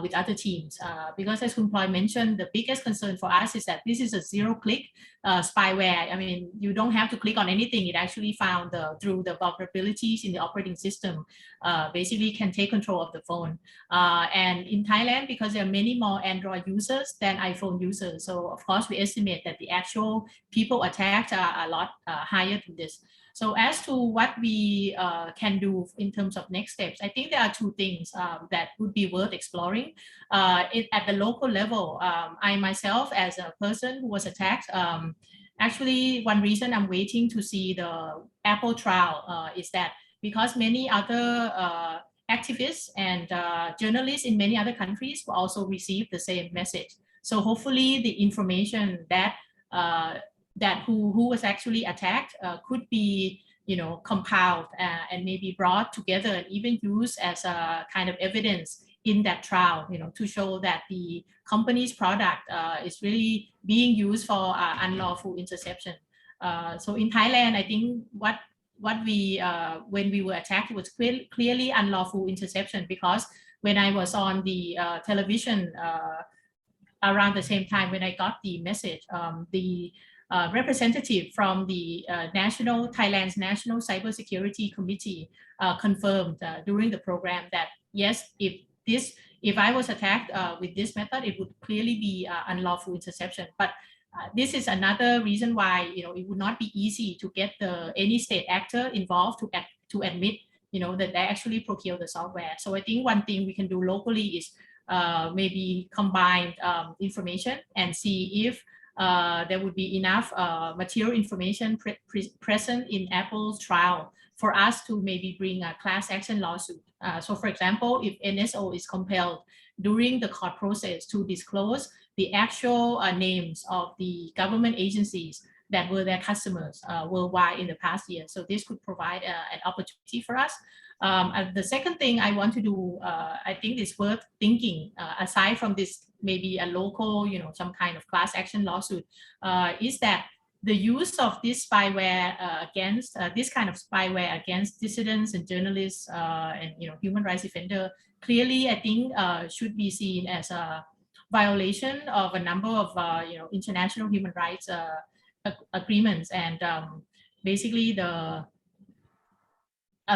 with other teams. Because as Khun Ploy mentioned, the biggest concern for us is that this is a zero-click spyware. I mean, you don't have to click on anything. It actually found through the vulnerabilities in the operating system, basically can take control of the phone. And in Thailand, because there are many more Android users than iPhone users, so of course we estimate that the actual people attacked are a lot higher than this. So as to what we can do in terms of next steps, I think there are two things that would be worth exploring. At the local level, I myself, as a person who was attacked, actually one reason I'm waiting to see the Apple trial is that because many other activists and journalists in many other countries will also receive the same message. So hopefully the information that who was actually attacked could be, compiled and maybe brought together and even used as a kind of evidence in that trial, to show that the company's product is really being used for unlawful interception. So in Thailand, I think what we when we were attacked, it was clearly unlawful interception, because when I was on the television around the same time when I got the message, the representative from the Thailand's National Cybersecurity Committee confirmed during the program that yes, if I was attacked with this method, it would clearly be unlawful interception. But this is another reason why it would not be easy to get any state actor involved to admit that they actually procure the software. So I think one thing we can do locally is maybe combine information and see if there would be enough material information present in Apple's trial for us to maybe bring a class action lawsuit. So for example, if NSO is compelled during the court process to disclose the actual names of the government agencies that were their customers worldwide in the past year. So this could provide an opportunity for us. And the second thing I want to do, I think is worth thinking, aside from this maybe a local, some kind of class action lawsuit, is that the use of this spyware against this kind of spyware against dissidents and journalists and human rights defender clearly, I think, should be seen as a violation of a number of international human rights agreements, and basically a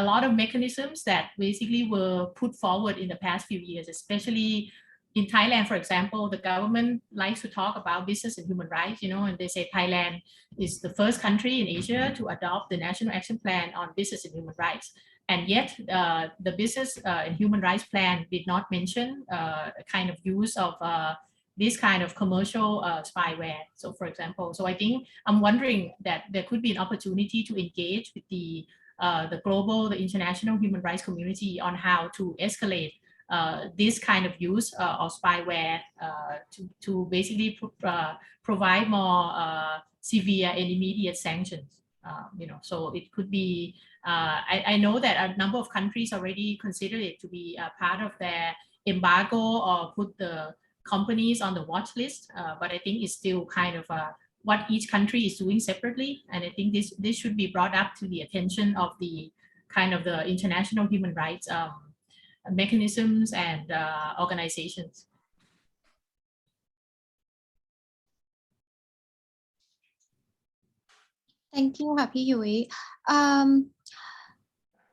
lot of mechanisms that basically were put forward in the past few years, especially in Thailand, for example. The government likes to talk about business and human rights, and they say Thailand is the first country in Asia to adopt the National Action Plan on Business and Human Rights. And yet the Business and Human Rights Plan did not mention a kind of use of this kind of commercial spyware. So for example, so I think I'm wondering that there could be an opportunity to engage with the global, the international human rights community on how to escalate this kind of use of spyware to basically provide more severe and immediate sanctions. So it could be, I know that a number of countries already consider it to be a part of their embargo or put the companies on the watch list, but I think it's still kind of what each country is doing separately. And I think this should be brought up to the attention of the kind of the international human rights mechanisms and organizations. Thank you, Happy Yui.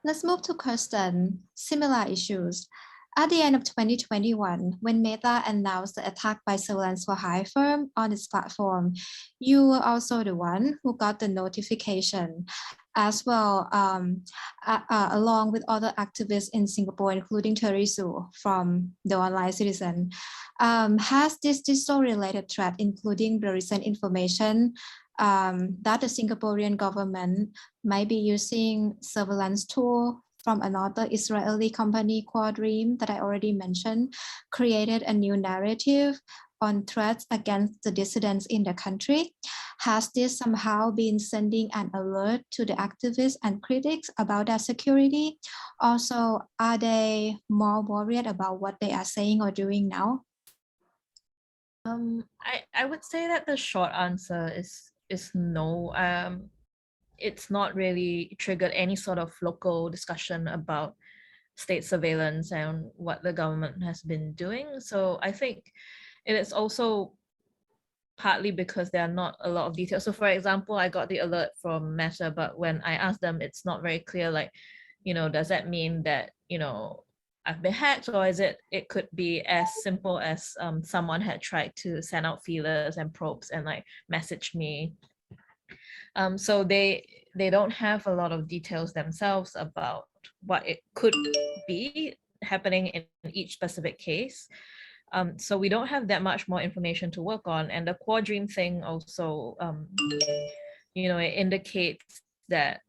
Let's move to question similar issues. At the end of 2021, when Meta announced the attack by surveillance for hire firm on its platform, you were also the one who got the notification as well, along with other activists in Singapore, including Teresa from the Online Citizen. Has this digital-related threat, including the recent information that the Singaporean government might be using surveillance tool from another Israeli company, Quadream, that I already mentioned, created a new narrative on threats against the dissidents in the country? Has this somehow been sending an alert to the activists and critics about their security? Also, are they more worried about what they are saying or doing now? I would say that the short answer is no. It's not really triggered any sort of local discussion about state surveillance and what the government has been doing. So I think it is also partly because there are not a lot of details. So for example, I got the alert from Meta, but when I asked them, it's not very clear, like, does that mean that, I've been hacked, or is it could be as simple as someone had tried to send out feelers and probes and like message me. So they don't have a lot of details themselves about what it could be happening in each specific case. So we don't have that much more information to work on. And the Quadream thing also, it indicates that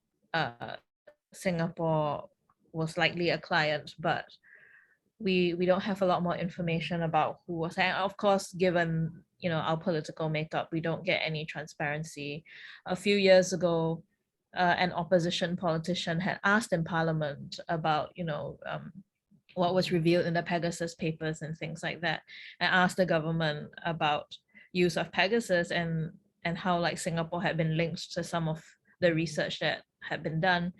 Singapore was likely a client, but we don't have a lot more information about who was. And of course, given our political makeup, we don't get any transparency. A few years ago, an opposition politician had asked in Parliament about what was revealed in the Pegasus papers and things like that, and asked the government about use of Pegasus and how like Singapore had been linked to some of the research that had been done.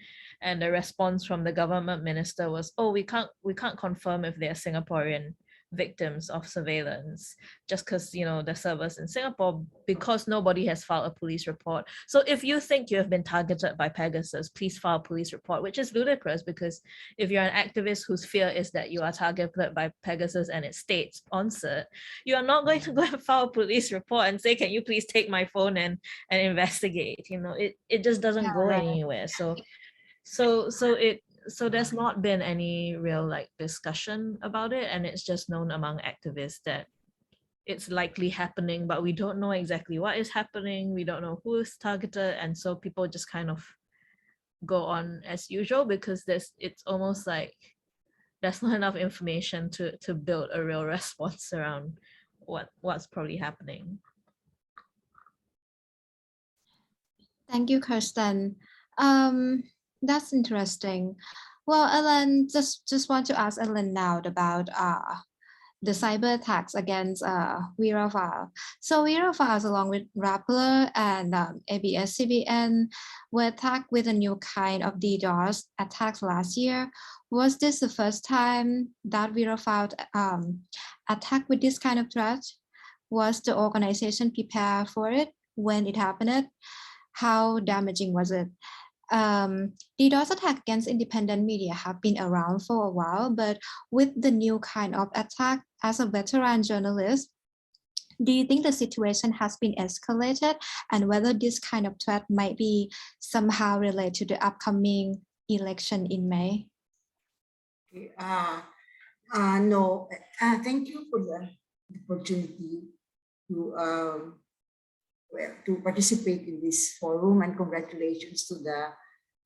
And the response from the government minister was, oh, we can't confirm if they're Singaporean victims of surveillance just because the servers in Singapore, because nobody has filed a police report. So if you think you have been targeted by Pegasus, please file a police report, which is ludicrous, because if you're an activist whose fear is that you are targeted by Pegasus and it's state sponsored, you are not going to go and file a police report and say, can you please take my phone and investigate? It just doesn't go anywhere. So there's not been any real like discussion about it, and it's just known among activists that it's likely happening, but we don't know exactly what is happening. We don't know who is targeted. And so people just kind of go on as usual because it's almost like there's not enough information to build a real response around what's probably happening. Thank you, Kirsten. That's interesting. Well, Ellen, just want to ask Ellen now about the cyber attacks against Virafile. So Virafile, along with Rappler and ABS-CBN, were attacked with a new kind of DDoS attacks last year. Was this the first time that Virafile attacked with this kind of threat? Was the organization prepared for it when it happened? How damaging was it? DDoS attack against independent media have been around for a while, but with the new kind of attack, as a veteran journalist, do you think the situation has been escalated, and whether this kind of threat might be somehow related to the upcoming election in May? No, thank you for the opportunity to participate in this forum, and congratulations to the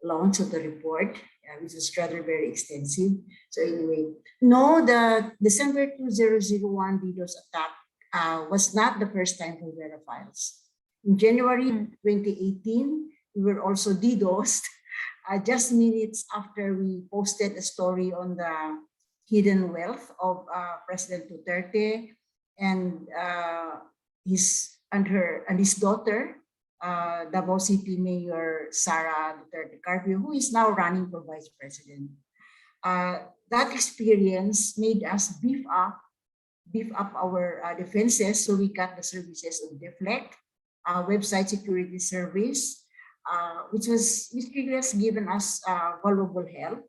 launch of the report, which is rather very extensive. So anyway, no, the December 2001 DDoS attack was not the first time for Verafiles. In January 2018, we were also DDoSed just minutes after we posted a story on the hidden wealth of President Duterte and his daughter, Davao City Mayor Sara Duterte Carpio, who is now running for vice president. That experience made us beef up our defenses, so we got the services of Deflect, website security service, which really has given us valuable help.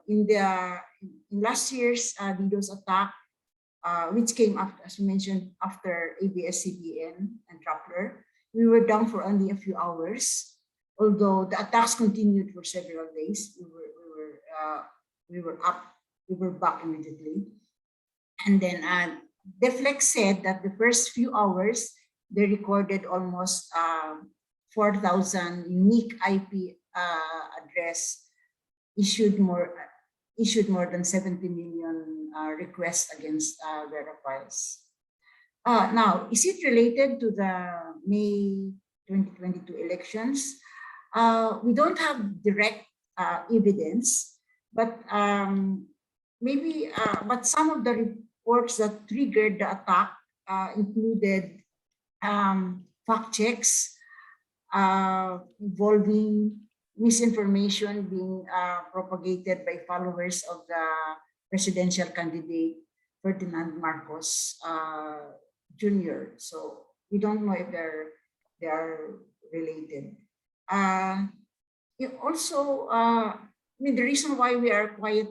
In last year's DDoS attack, which came after, as you mentioned, after ABS-CBN and Rappler, we were down for only a few hours. Although the attacks continued for several days, we were back immediately. And then Deflect said that the first few hours they recorded almost 4,000 unique IP address, issued more than 70 million requests against Verafiles. Now, is it related to the May 2022 elections? We don't have direct evidence, but maybe, but some of the reports that triggered the attack included fact checks involving misinformation being propagated by followers of the presidential candidate Ferdinand Marcos Jr. So we don't know if they are related. Also, I mean, the reason why we are quite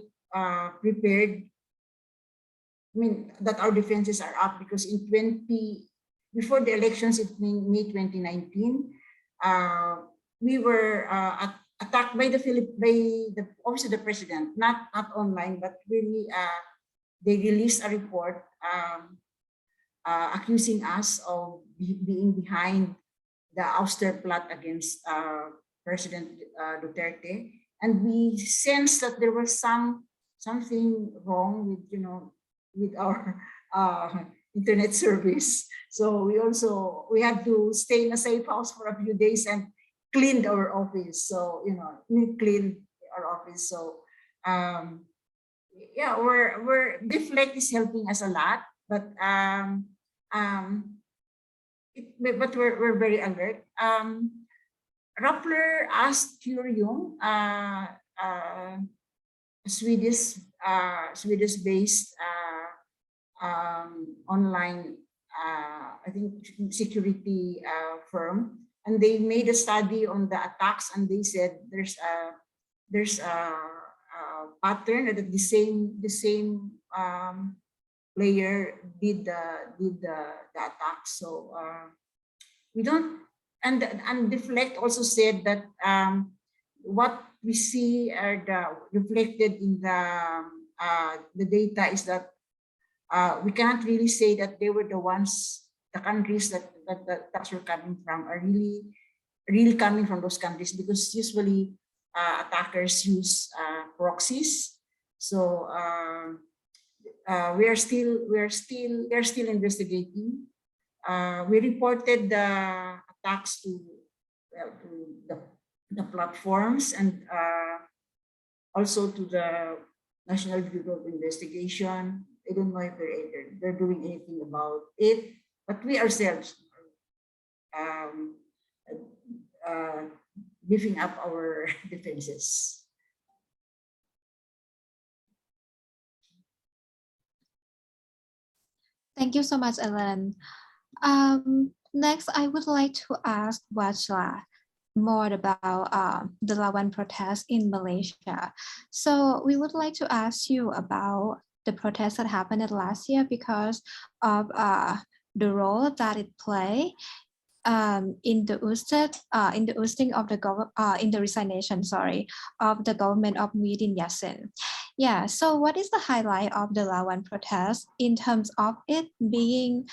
prepared, I mean, that our defenses are up, because before the elections in May 2019, we were attacked by the office of the president, not online, but really they released a report accusing us of being behind the ouster plot against President Duterte, and we sensed that there was something wrong with our internet service. So we had to stay in a safe house for a few days and cleaned our office. So we cleaned our office. So yeah, Deflect is helping us a lot, but we're very alert. Rappler asked Curium, Swedish-based online, I think, security firm, and they made a study on the attacks, and they said there's a pattern that the same player did the attack. So we don't, and Deflect also said that what we see are reflected in the data is that we cannot really say that they were the ones, the countries that the attacks were coming from are really coming from those countries, because usually attackers use proxies. So we are still investigating. We reported the attacks to the platforms, and also to the National Bureau of Investigation. I don't know if they're doing anything about it, but we ourselves are beefing up our defenses. Thank you so much, Ellen. Next, I would like to ask Wajla more about the Lawan protest in Malaysia. So we would like to ask you about the protest that happened last year because of the role that it played in the ousting of the in the resignation, of the government of Muhyiddin Yassin. Yeah. So what is the highlight of the Lawan protest in terms of it being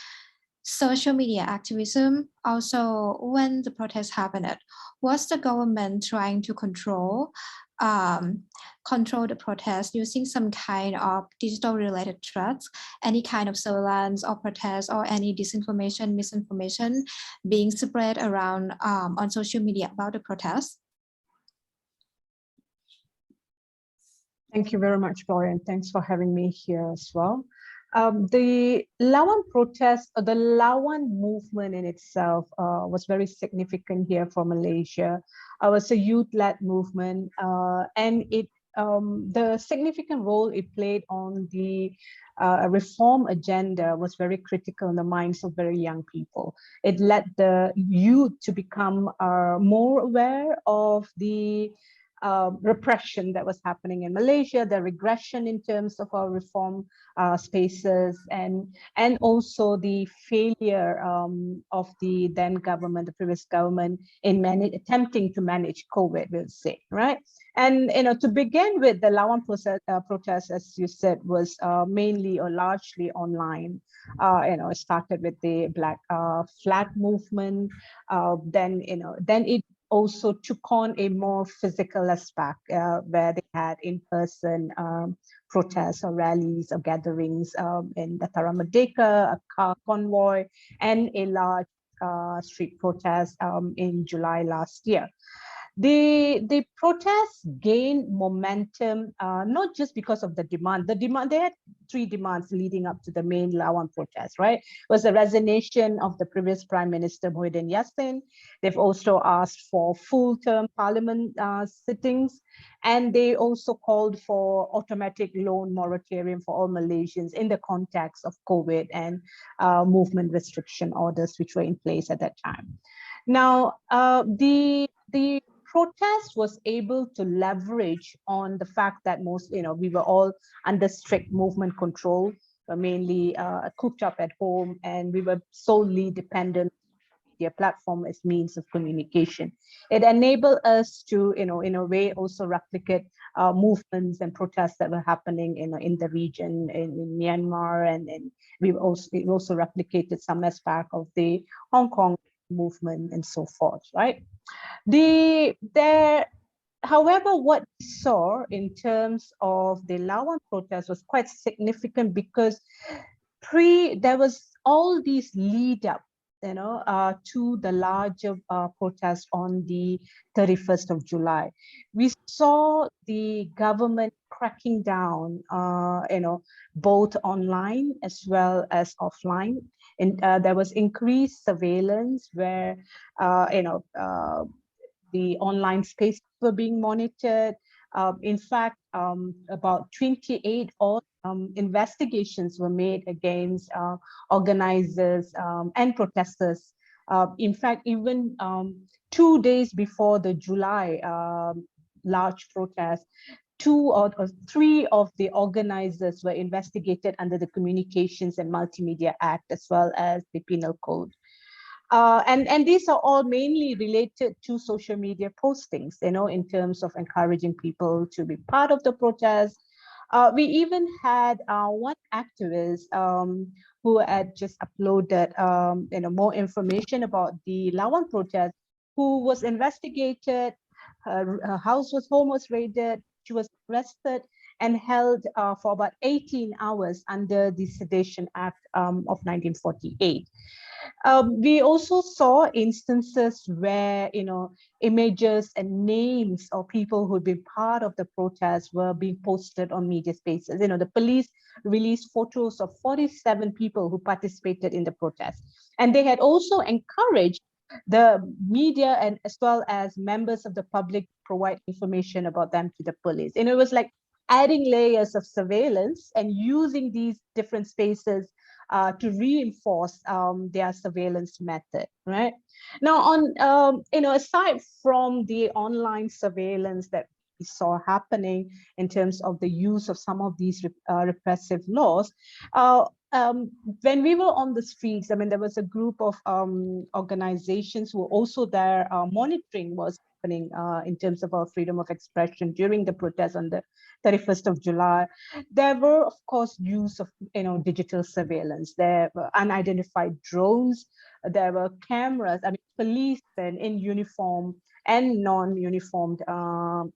social media activism? Also, when the protest happened, was the government trying to control the protest using some kind of digital related threats, any kind of surveillance or protest, or any disinformation, misinformation being spread around on social media about the protest? Thank you very much, Gloria, and thanks for having me here as well. The Lawan protest, the Lawan movement in itself was very significant here for Malaysia. It was a youth-led movement, and the significant role it played on the reform agenda was very critical in the minds of very young people. It led the youth to become more aware of the repression that was happening in Malaysia, the regression in terms of our reform spaces, and also the failure of the then government, the previous government, in attempting to manage COVID, we'll say, right? And to begin with, the Lawan protest, as you said, was mainly or largely online. It started with the Black Flag movement. Then it also took on a more physical aspect where they had in-person protests or rallies or gatherings in the Taramadeka, a car convoy, and a large street protest in July last year. The protests gained momentum not just because of the demand. They had three demands leading up to the main Lawan protest, right? It was the resignation of the previous Prime Minister Muhyiddin Yassin. They've also asked for full-term parliament sittings, and they also called for automatic loan moratorium for all Malaysians in the context of COVID and movement restriction orders which were in place at that time. Now, the protest was able to leverage on the fact that we were all under strict movement control, mainly cooped up at home, and we were solely dependent on media platform as means of communication. It enabled us to, in a way, also replicate movements and protests that were happening in the region, in Myanmar, and it also replicated some aspect of the Hong Kong movement and so forth, right? However, what we saw in terms of the Lawan protest was quite significant because there was all these lead up, to the larger protest on the 31st of July. We saw the government cracking down, both online as well as offline. And there was increased surveillance where, the online spaces were being monitored. In fact, about 28 investigations were made against organizers and protesters. In fact, even 2 days before the July large protest, 2 or 3 of the organizers were investigated under the Communications and Multimedia Act as well as the Penal Code. And these are all mainly related to social media postings, in terms of encouraging people to be part of the protest, We even had one activist who had just uploaded more information about the Lawan protest, who was investigated. Her home was raided. She was arrested and held for about 18 hours under the Sedition Act of 1948. We also saw instances where, images and names of people who had been part of the protest were being posted on media spaces. The police released photos of 47 people who participated in the protest. And they had also encouraged the media and as well as members of the public provide information about them to the police. And it was like adding layers of surveillance and using these different spaces to reinforce their surveillance method, right? Now, aside from the online surveillance that we saw happening in terms of the use of some of these repressive laws, when we were on the streets, there was a group of organizations who were also there monitoring what's happening in terms of our freedom of expression during the protest on the 31st of July. There were, of course, use of digital surveillance. There were unidentified drones. There were cameras. Policemen in uniform and non-uniformed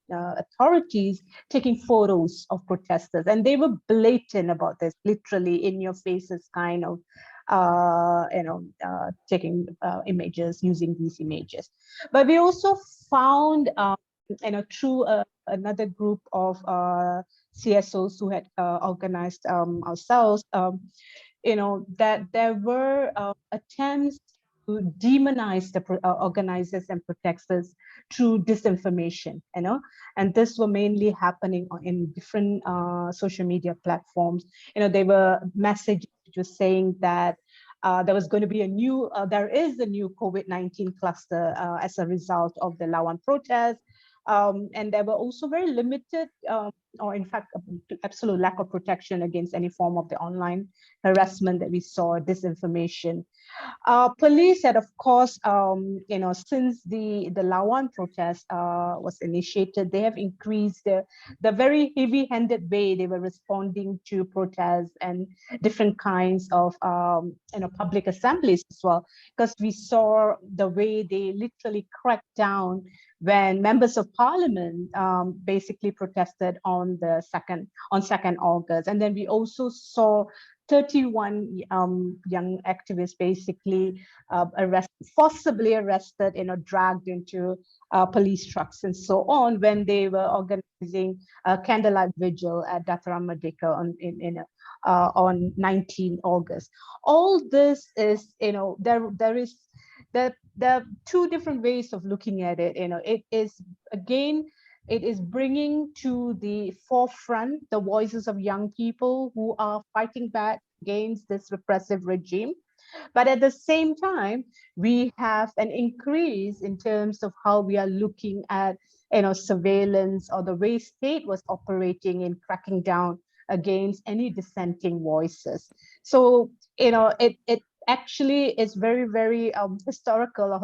authorities taking photos of protesters, and they were blatant about this, literally in your faces kind of taking images, using these images. But we also found through another group of CSOs who had organized ourselves, that there were attempts to demonize the organizers and protesters through disinformation, and this were mainly happening in different social media platforms. There were messages just saying that there was going to be there is a new COVID-19 cluster as a result of the Lawan protest. And there were also very limited, or in fact, absolute lack of protection against any form of the online harassment that we saw, disinformation. Police had, of course, since the Lawan protest was initiated, they have increased the very heavy-handed way they were responding to protests and different kinds of public assemblies as well, because we saw the way they literally cracked down when members of parliament basically protested on 2nd August. And then we also saw 31 young activists basically forcibly arrested, dragged into police trucks and so on when they were organizing a candlelight vigil at Dataran Merdeka on 19 August. All this is, there are two different ways of looking at it. It is bringing to the forefront the voices of young people who are fighting back against this repressive regime. But at the same time, we have an increase in terms of how we are looking at surveillance, or the way state was operating in cracking down against any dissenting voices. So, it actually is very, very historical, I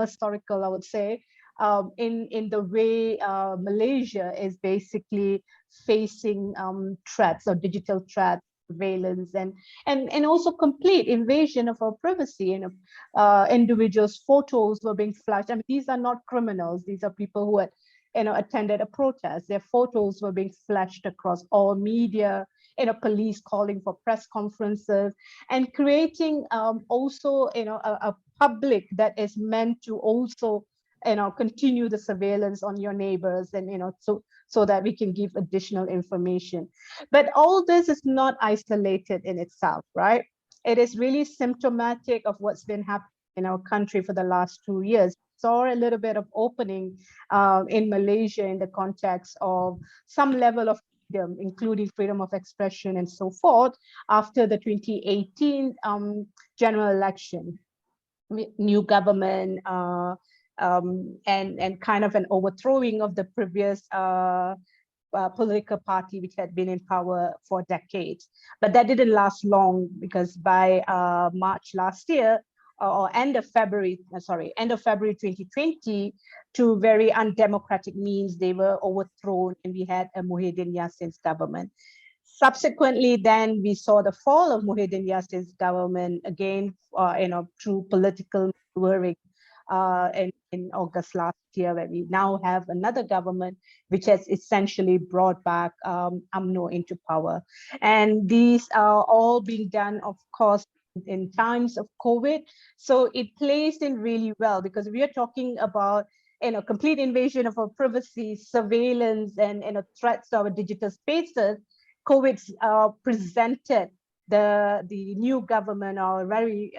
would say, in the way Malaysia is basically facing threats or digital threats, surveillance, and also complete invasion of our privacy. Individuals' photos were being flashed. These are not criminals. These are people who had attended a protest. Their photos were being flashed across all media, police calling for press conferences, and creating also a public that is meant to also continue the surveillance on your neighbors, and so that we can give additional information. But all this is not isolated in itself, right? It is really symptomatic of what's been happening in our country for the last 2 years. Saw a little bit of opening in Malaysia in the context of some level of freedom, including freedom of expression and so forth, after the 2018 general election. New government and kind of an overthrowing of the previous political party which had been in power for decades. But that didn't last long, because by March last year, or end of February 2020, to very undemocratic means, they were overthrown, and we had a Muhyiddin Yassin's government. Subsequently, then we saw the fall of Muhyiddin Yassin's government again, through political maneuvering in August last year, where we now have another government which has essentially brought back UMNO into power. And these are all being done, of course, in times of COVID. So it plays in really well, because we are talking about complete invasion of our privacy, surveillance, and threats to our digital spaces. COVID presented the new government, or very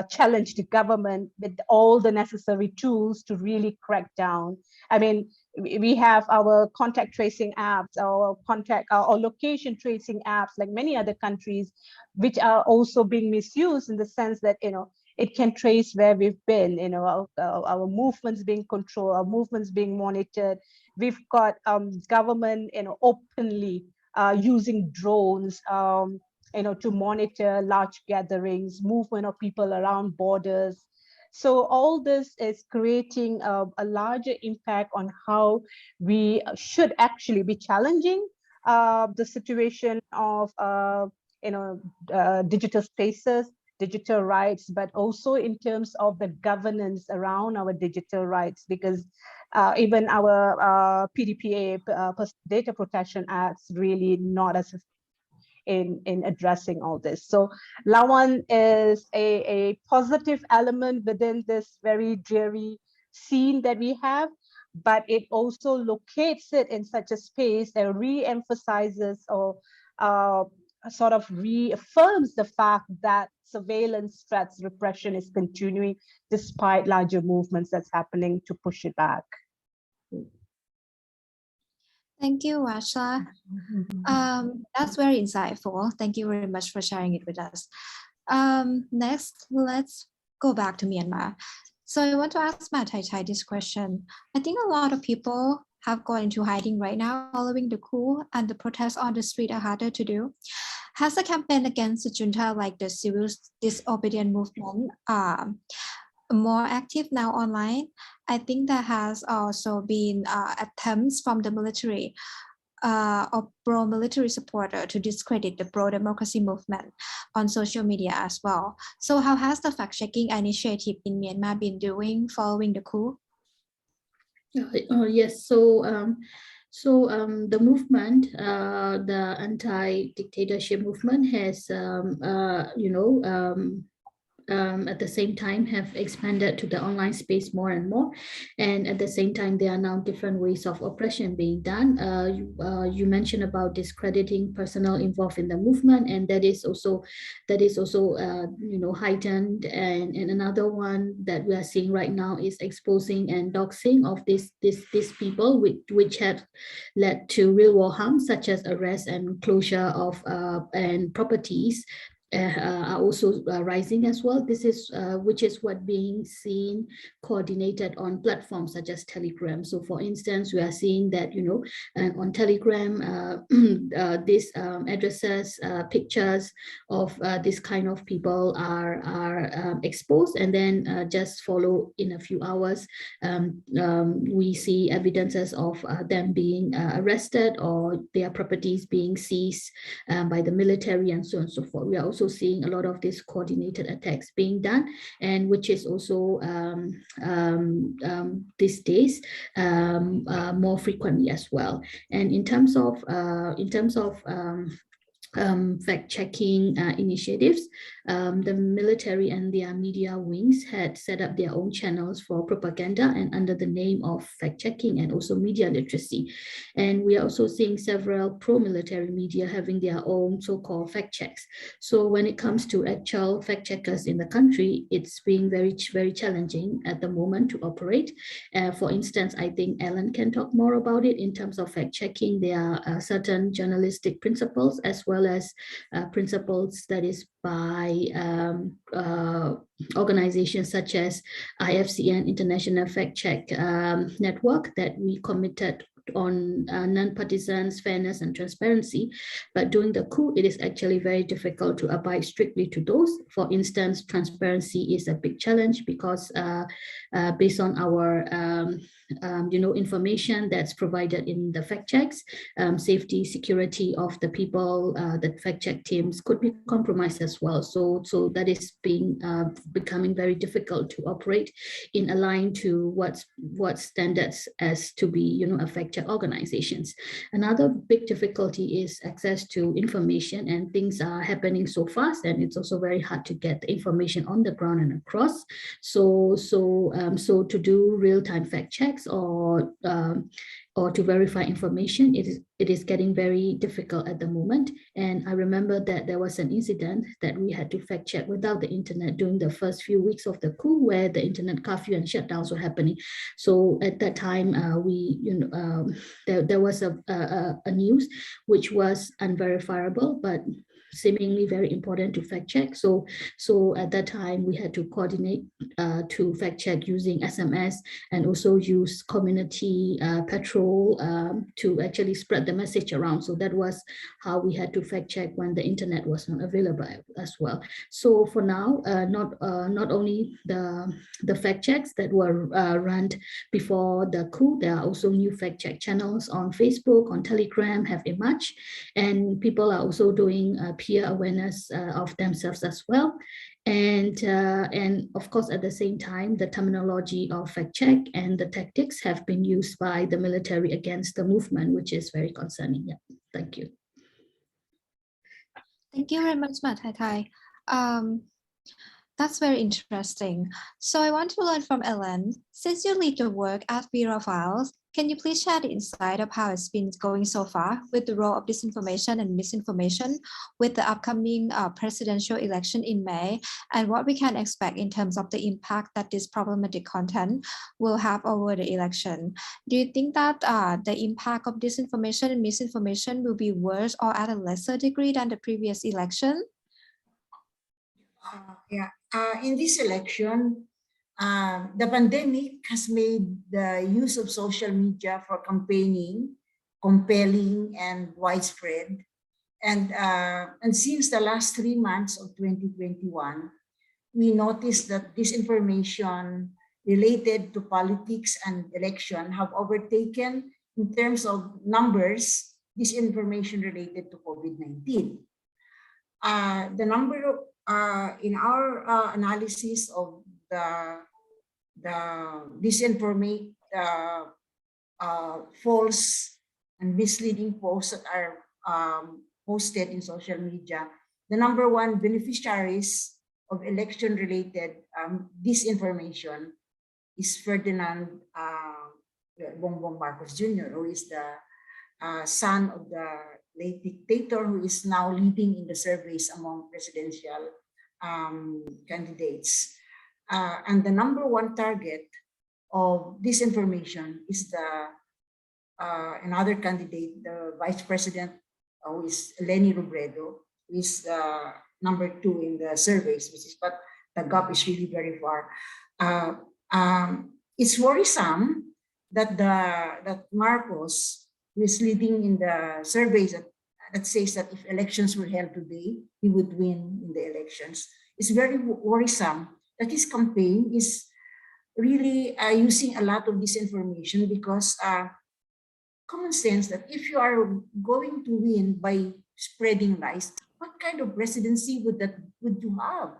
challenged government, with all the necessary tools to really crack down. I mean, we have our contact tracing apps, our location tracing apps, like many other countries, which are also being misused in the sense that it can trace where we've been, our movements being controlled, our movements being monitored. We've got government openly using drones to monitor large gatherings, movement of people around borders. So all this is creating a larger impact on how we should actually be challenging the situation of digital spaces, digital rights, but also in terms of the governance around our digital rights, because even our PDPA, Personal Data Protection Acts, really not as in addressing all this. So Lawan is a positive element within this very dreary scene that we have, but it also locates it in such a space that re-emphasizes or sort of reaffirms the fact that surveillance threats, repression is continuing despite larger movements that's happening to push it back. Thank you, Asha. That's very insightful. Thank you very much for sharing it with us. Next, let's go back to Myanmar. So I want to ask Matt Tai this question. I think a lot of people have gone into hiding right now following the coup, and the protests on the street are harder to do. Has the campaign against the junta, like the civil disobedient movement, more active now online? I think there has also been attempts from the military or pro-military supporter to discredit the pro-democracy movement on social media as well. So how has the fact-checking initiative in Myanmar been doing following the coup? Yes, the movement, the anti-dictatorship movement, has at the same time have expanded to the online space more and more, and at the same time there are now different ways of oppression being done. You mentioned about discrediting personnel involved in the movement, and that is also heightened. And another one that we are seeing right now is exposing and doxing of these people, which have led to real world harm, such as arrest and closure of and properties are also rising as well. This is which is what being seen coordinated on platforms such as Telegram. So for instance, we are seeing that on Telegram these addresses, pictures of this kind of people are exposed, and then just follow in a few hours we see evidences of them being arrested or their properties being seized by the military, and so on and so forth. We are also seeing a lot of these coordinated attacks being done, and which is also these days more frequently as well. And in terms of fact-checking initiatives, the military and their media wings had set up their own channels for propaganda and under the name of fact-checking and also media literacy. And we are also seeing several pro-military media having their own so-called fact checks. So when it comes to actual fact checkers in the country, it's being very, very challenging at the moment to operate. For instance, I think Ellen can talk more about it. In terms of fact-checking, there are certain journalistic principles as well as principles that is by organizations such as IFCN, International Fact Check Network, that we committed on non-partisans, fairness, and transparency. But during the coup, it is actually very difficult to abide strictly to those. For instance, transparency is a big challenge because based on our information that's provided in the fact checks, safety, security of the people, the fact check teams could be compromised as well. So that is becoming very difficult to operate in align to what standards as to be a fact check organizations. Another big difficulty is access to information, and things are happening so fast, and it's also very hard to get the information on the ground and across. So to do real-time fact checks or to verify information, it is getting very difficult at the moment. And I remember that there was an incident that we had to fact check without the internet during the first few weeks of the coup, where the internet curfew and shutdowns were happening. So at that time, there was a news which was unverifiable, but seemingly very important to fact check. So at that time, we had to coordinate to fact check using SMS and also use community patrol to actually spread the message around. So that was how we had to fact check when the internet was not available as well. So for now, not only the fact checks that were run before the coup, there are also new fact check channels on Facebook, on Telegram have emerged, and people are also doing peer awareness of themselves as well. And of course, at the same time, the terminology of fact check and the tactics have been used by the military against the movement, which is very concerning. Yeah, thank you. Thank you very much, Thai. That's very interesting. So I want to learn from Ellen. Since you lead your work at Bureau Files, can you please share the insight of how it's been going so far with the role of disinformation and misinformation with the upcoming presidential election in May, and what we can expect in terms of the impact that this problematic content will have over the election? Do you think that the impact of disinformation and misinformation will be worse or at a lesser degree than the previous election? In this election, the pandemic has made the use of social media for campaigning compelling and widespread. And since the last 3 months of 2021, we noticed that disinformation related to politics and election have overtaken, in terms of numbers, disinformation related to COVID-19. The number of in our analysis of the disinformation, false and misleading posts that are posted in social media, the number one beneficiaries of election-related disinformation is Ferdinand Bongbong Marcos Jr., who is the son of the late dictator, who is now leading in the surveys among presidential candidates. And the number one target of disinformation is another candidate, the vice president, who is Leni Robredo, who is number 2 in the surveys, but the gap is really very far. It's worrisome that Marcos, who is leading in the surveys that says that if elections were held today, he would win in the elections. It's very worrisome that his campaign is really using a lot of disinformation, because common sense that if you are going to win by spreading lies, what kind of presidency would you have?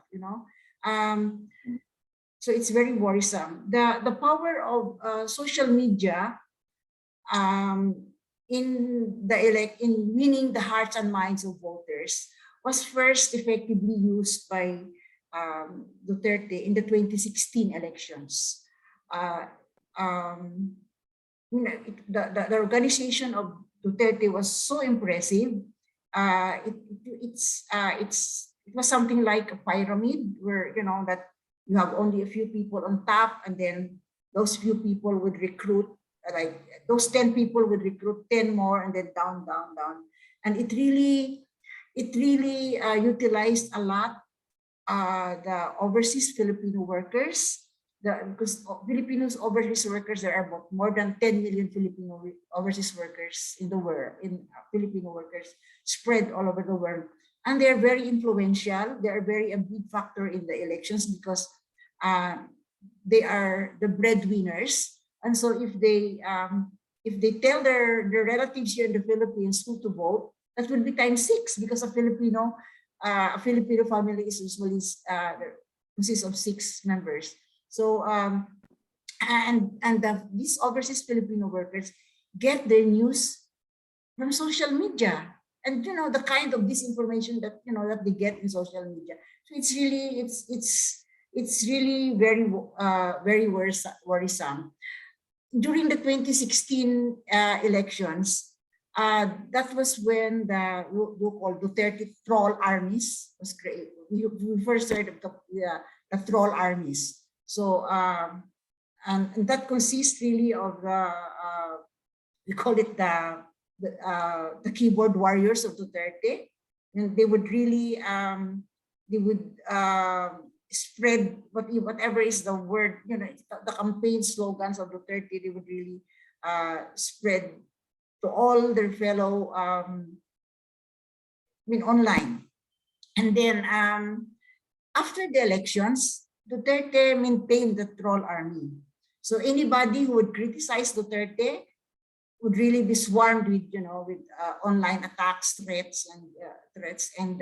So it's very worrisome. The power of social media in winning the hearts and minds of voters was first effectively used by Duterte in the 2016 elections. The organization of Duterte was so impressive. It was something like a pyramid, where that you have only a few people on top, and then those few people would recruit, like those 10 people would recruit 10 more, and then down. And it really utilized a lot the overseas Filipino workers because Filipinos overseas workers, there are about more than 10 million Filipino overseas workers in the world, Filipino workers spread all over the world. And they're very influential. They are a big factor in the elections because they are the breadwinners. And so if they tell their relatives here in the Philippines who to vote, that would be times 6 because a Filipino family is usually consists of 6 members. So these overseas Filipino workers get their news from social media, and the kind of disinformation that that they get in social media. So it's really very worrisome. During the 2016 elections, that was when the Duterte troll armies was created. We first heard of the troll armies. So and that consists really of we call it the keyboard warriors of Duterte, and they would really spread whatever is the word, the campaign slogans of Duterte. They would really spread to all their fellow online. And then after the elections, Duterte maintained the troll army. So anybody who would criticize Duterte would really be swarmed with online attacks, threats. And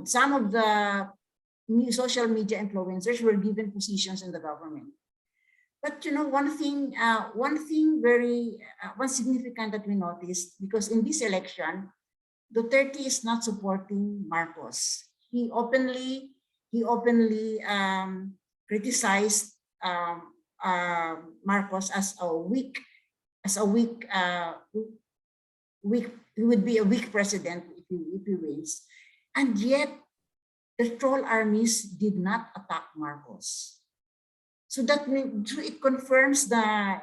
some of the social media influencers were given positions in the government. But one significant that we noticed, because in this election, Duterte is not supporting Marcos. He openly criticized Marcos as a weak. He would be a weak president if he wins, and yet the troll armies did not attack Marcos. So that it confirms the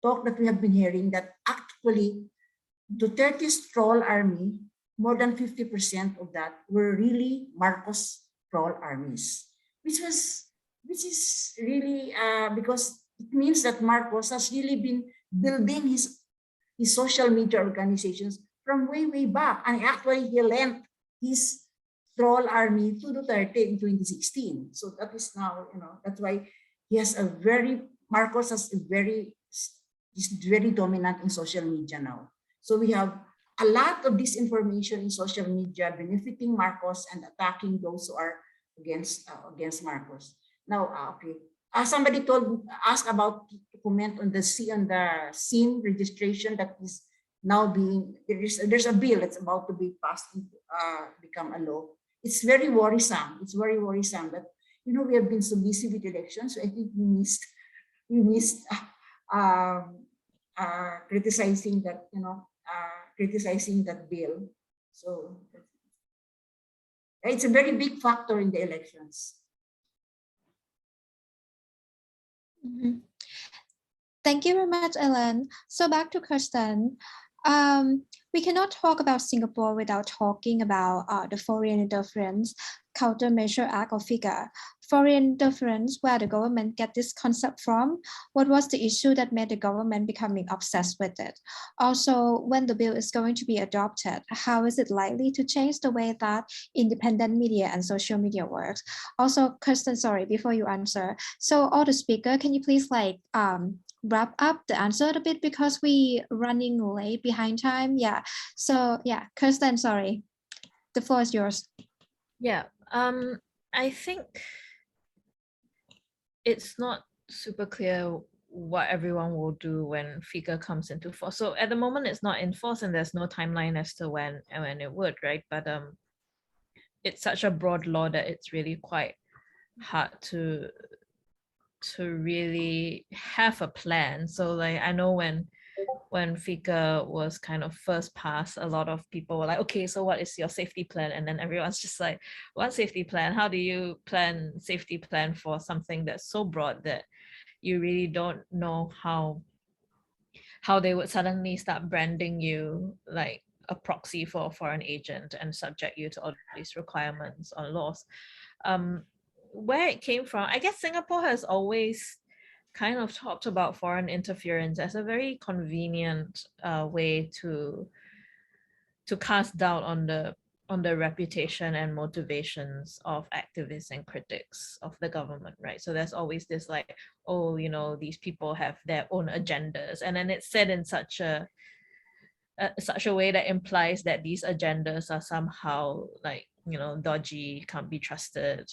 talk that we have been hearing, that actually Duterte's troll army, more than 50% of that were really Marcos troll armies, which is really because it means that Marcos has really been building his social media organizations from way back, and actually he lent his troll army to Duterte in 2016. So that is now, that's why he has Marcos is very dominant in social media now. So we have a lot of disinformation in social media benefiting Marcos and attacking those who are against Marcos. Now, okay. Somebody asked about to comment on the SIM registration that is now being, there's a bill that's about to be passed and become a law. It's very worrisome. It's very worrisome that we have been so busy with elections. So I think we missed criticizing that criticizing that bill. So it's a very big factor in the elections. Mm-hmm. Thank you very much, Ellen. So back to Kirsten. We cannot talk about Singapore without talking about the Foreign Interference Countermeasure Act or FICA. Foreign interference, where the government get this concept from? What was the issue that made the government becoming obsessed with it? Also, when the bill is going to be adopted, how is it likely to change the way that independent media and social media works? Also, Kirsten, sorry, before you answer, so all the speaker, can you please wrap up the answer a bit because we running late behind time? Yeah. So yeah, Kirsten, sorry, the floor is yours. Yeah. I think it's not super clear what everyone will do when FICA comes into force. So at the moment, it's not in force and there's no timeline as to when it would, right? But it's such a broad law that it's really quite hard to really have a plan. So like I know when FICA was kind of first passed, a lot of people were like, okay, so what is your safety plan? And then everyone's just like, what safety plan? How do you plan safety plan for something that's so broad that you really don't know how they would suddenly start branding you like a proxy for a foreign agent and subject you to all these requirements or laws. where it came from, I guess Singapore has always kind of talked about foreign interference as a very convenient way to cast doubt on the reputation and motivations of activists and critics of the government, right? So there's always this like, oh, you know, these people have their own agendas, and then it's said in such a way that implies that these agendas are somehow like, you know, dodgy, can't be trusted,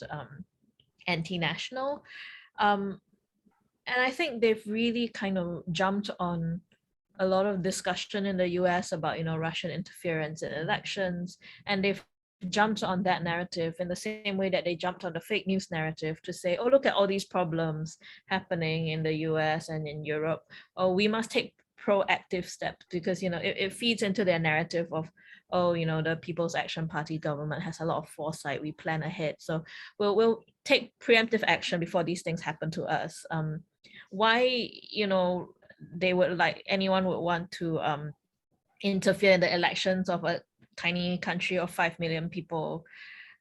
anti-national. And I think they've really kind of jumped on a lot of discussion in the US about, you know, Russian interference in elections, and they've jumped on that narrative in the same way that they jumped on the fake news narrative to say, oh, look at all these problems happening in the US and in Europe. Oh, we must take proactive steps, because, you know, it feeds into their narrative of, oh, you know, the People's Action Party government has a lot of foresight, we plan ahead, so we'll take preemptive action before these things happen to us. Why, you know, they would like anyone would want to interfere in the elections of a tiny country of 5 million people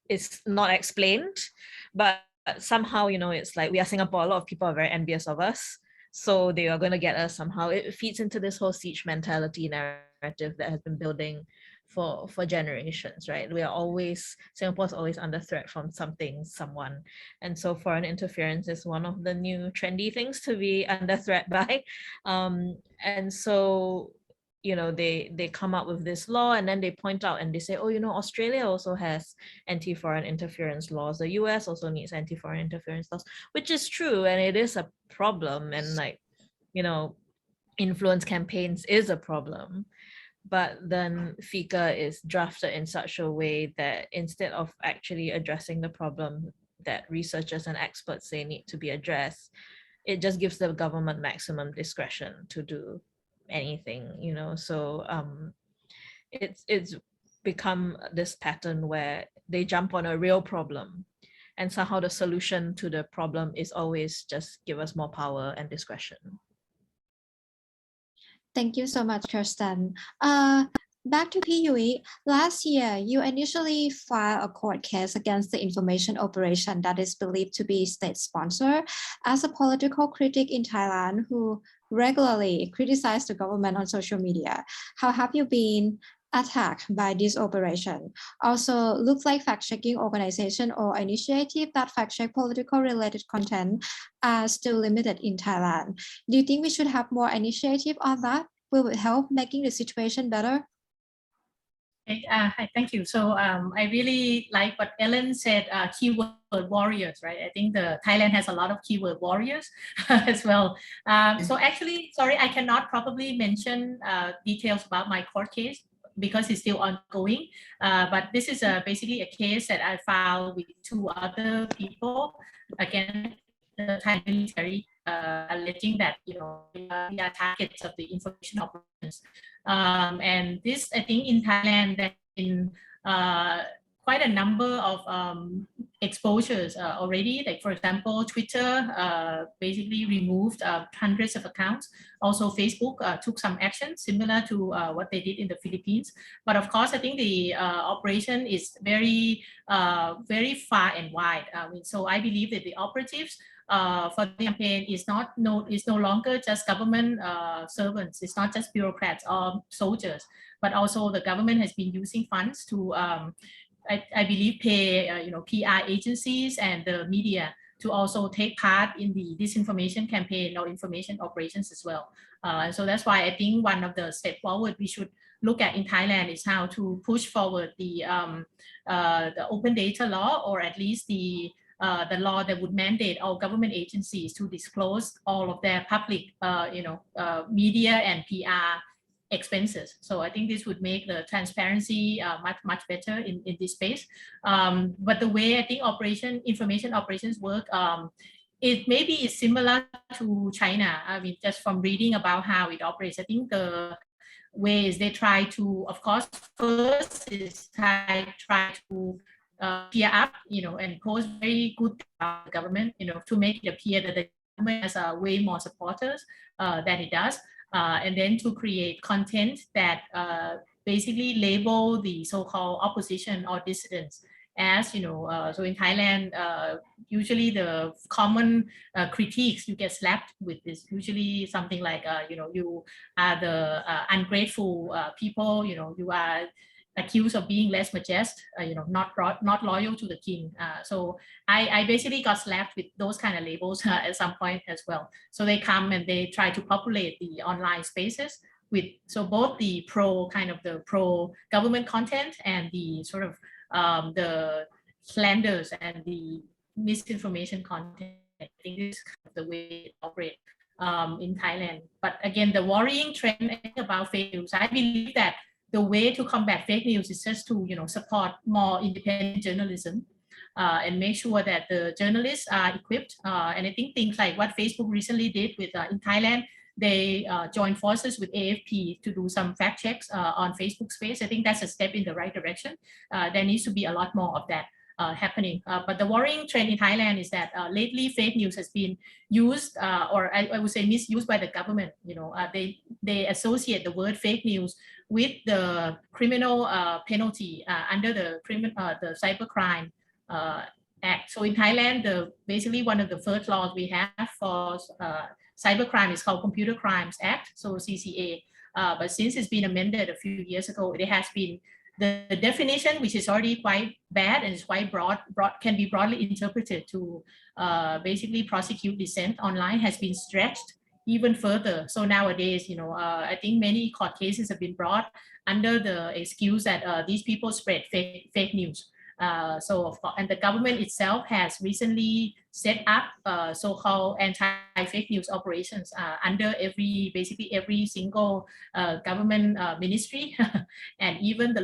is not explained, but somehow, you know, it's like we are Singapore, a lot of people are very envious of us, so they are going to get us somehow. It feeds into this whole siege mentality narrative that has been building for generations, right? We are always, Singapore's always under threat from something, someone, and so foreign interference is one of the new trendy things to be under threat by. And so, you know, they come up with this law, and then they point out and they say, oh, you know, Australia also has anti-foreign interference laws, the US also needs anti-foreign interference laws, which is true, and it is a problem, and like, you know, influence campaigns is a problem. But then FICA is drafted in such a way that instead of actually addressing the problem that researchers and experts say need to be addressed, it just gives the government maximum discretion to do anything, you know. So it's become this pattern where they jump on a real problem, and somehow the solution to the problem is always just give us more power and discretion. Thank you so much, Kirsten. Back to Piyui. Last year, you initially filed a court case against the information operation that is believed to be state-sponsored. As a political critic in Thailand who regularly criticized the government on social media, how have you been attacked by this operation? Also, looks like fact-checking organization or initiative that fact-check political related content are still limited in Thailand. Do you think we should have more initiative on that? Will it help making the situation better? Okay, hi, thank you. So I really like what Ellen said, keyword warriors, right? I think the Thailand has a lot of keyword warriors as well. So actually, sorry, I cannot probably mention details about my court case because it's still ongoing. But this is basically a case that I filed with 2 other people against the Thai military, alleging that, you know, we are targets of the information operations. And this, I think, in Thailand, there's been quite a number of exposures already. Like, for example, Twitter basically removed hundreds of accounts. Also, Facebook took some action similar to what they did in the Philippines. But of course, I think the operation is very, very far and wide. So I believe that the operatives for the campaign is no longer just government servants. It's not just bureaucrats or soldiers, but also the government has been using funds to, I believe, pay you know, PR agencies and the media to also take part in the disinformation campaign or information operations as well. And so that's why I think one of the steps forward we should look at in Thailand is how to push forward the open data law, or at least the law that would mandate all government agencies to disclose all of their public, media and PR expenses. So I think this would make the transparency much better in this space. But the way I think information operations work, it maybe is similar to China. I mean, just from reading about how it operates, I think the way is they try to, of course, first is try to peer up, and post very good about the government, to make it appear that the government has way more supporters than it does. And then to create content that basically label the so-called opposition or dissidents as so in Thailand, usually the common critiques you get slapped with is usually something like you are the ungrateful people, you are accused of being less modest, not loyal to the king. So I basically got slapped with those kind of labels at some point as well. So they come and they try to populate the online spaces with both the pro government content and the sort of the slanders and the misinformation content. I think this is kind of the way it operates in Thailand. But again, the worrying trend about fake news, I believe that the way to combat fake news is just to support more independent journalism and make sure that the journalists are equipped. And I think things like what Facebook recently did with in Thailand, they joined forces with AFP to do some fact checks on Facebook space. I think that's a step in the right direction. There needs to be a lot more of that happening. But the worrying trend in Thailand is that lately fake news has been used, or I would say misused by the government. They associate the word fake news with the criminal penalty under the cybercrime act. So in Thailand, basically one of the first laws we have for cybercrime is called Computer Crimes Act, so CCA. But since it's been amended a few years ago, it has been the definition, which is already quite bad and is quite broad, can be broadly interpreted to basically prosecute dissent online, has been stretched even further. So nowadays, I think many court cases have been brought under the excuse that these people spread fake news. And the government itself has recently set up so-called anti-fake news operations under basically every single government ministry, and even the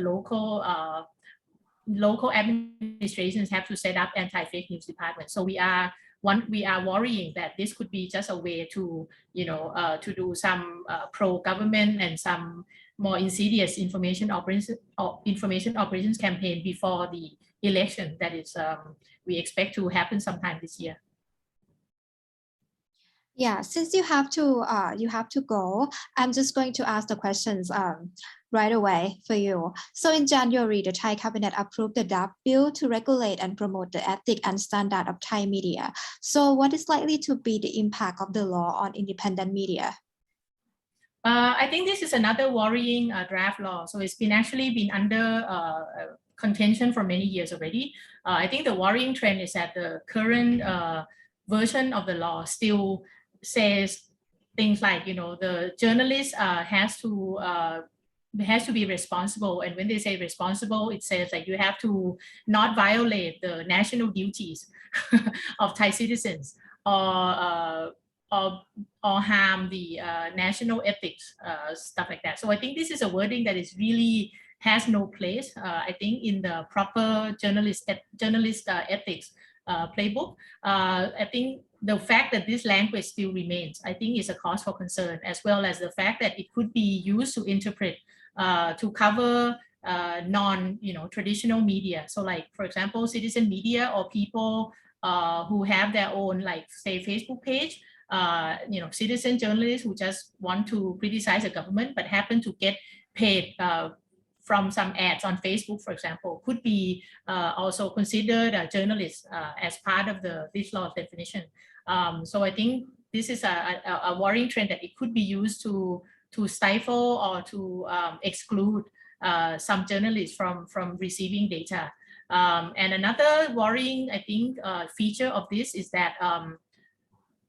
local administrations have to set up anti-fake news departments. So we are worrying that this could be just a way to to do some pro-government and some more insidious information operations campaign before the election that is we expect to happen sometime this year. Yeah, since you have to go, I'm just going to ask the questions right away for you. So in January, the Thai cabinet approved the draft bill to regulate and promote the ethic and standard of Thai media. So what is likely to be the impact of the law on independent media? I think this is another worrying draft law. So it's actually been under contention for many years already. I think the worrying trend is that the current version of the law still says things like, the journalist has to be responsible. And when they say responsible, it says that you have to not violate the national duties of Thai citizens or harm the national ethics, stuff like that. So I think this is a wording that is really has no place, I think, in the proper journalist ethics playbook. I think the fact that this language still remains, I think, is a cause for concern, as well as the fact that it could be used to interpret, to cover non-traditional media. So like, for example, citizen media or people who have their own, like, say, Facebook page, citizen journalists who just want to criticize the government but happen to get paid from some ads on Facebook, for example, could be also considered journalists as part of this law's definition. So I think this is a worrying trend that it could be used to stifle or to exclude some journalists from receiving data. And another worrying, I think, feature of this is that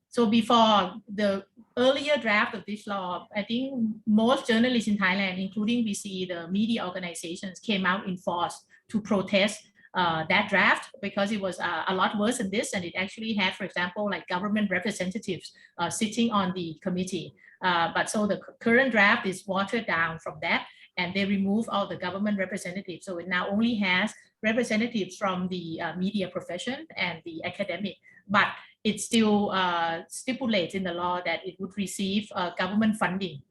so before the earlier draft of this law, I think most journalists in Thailand, including the media organizations, came out in force to protest that draft, because it was a lot worse than this. And it actually had, for example, like government representatives sitting on the committee. But so the current draft is watered down from that, and they remove all the government representatives. So it now only has representatives from the media profession and the academic. But it still stipulates in the law that it would receive government funding.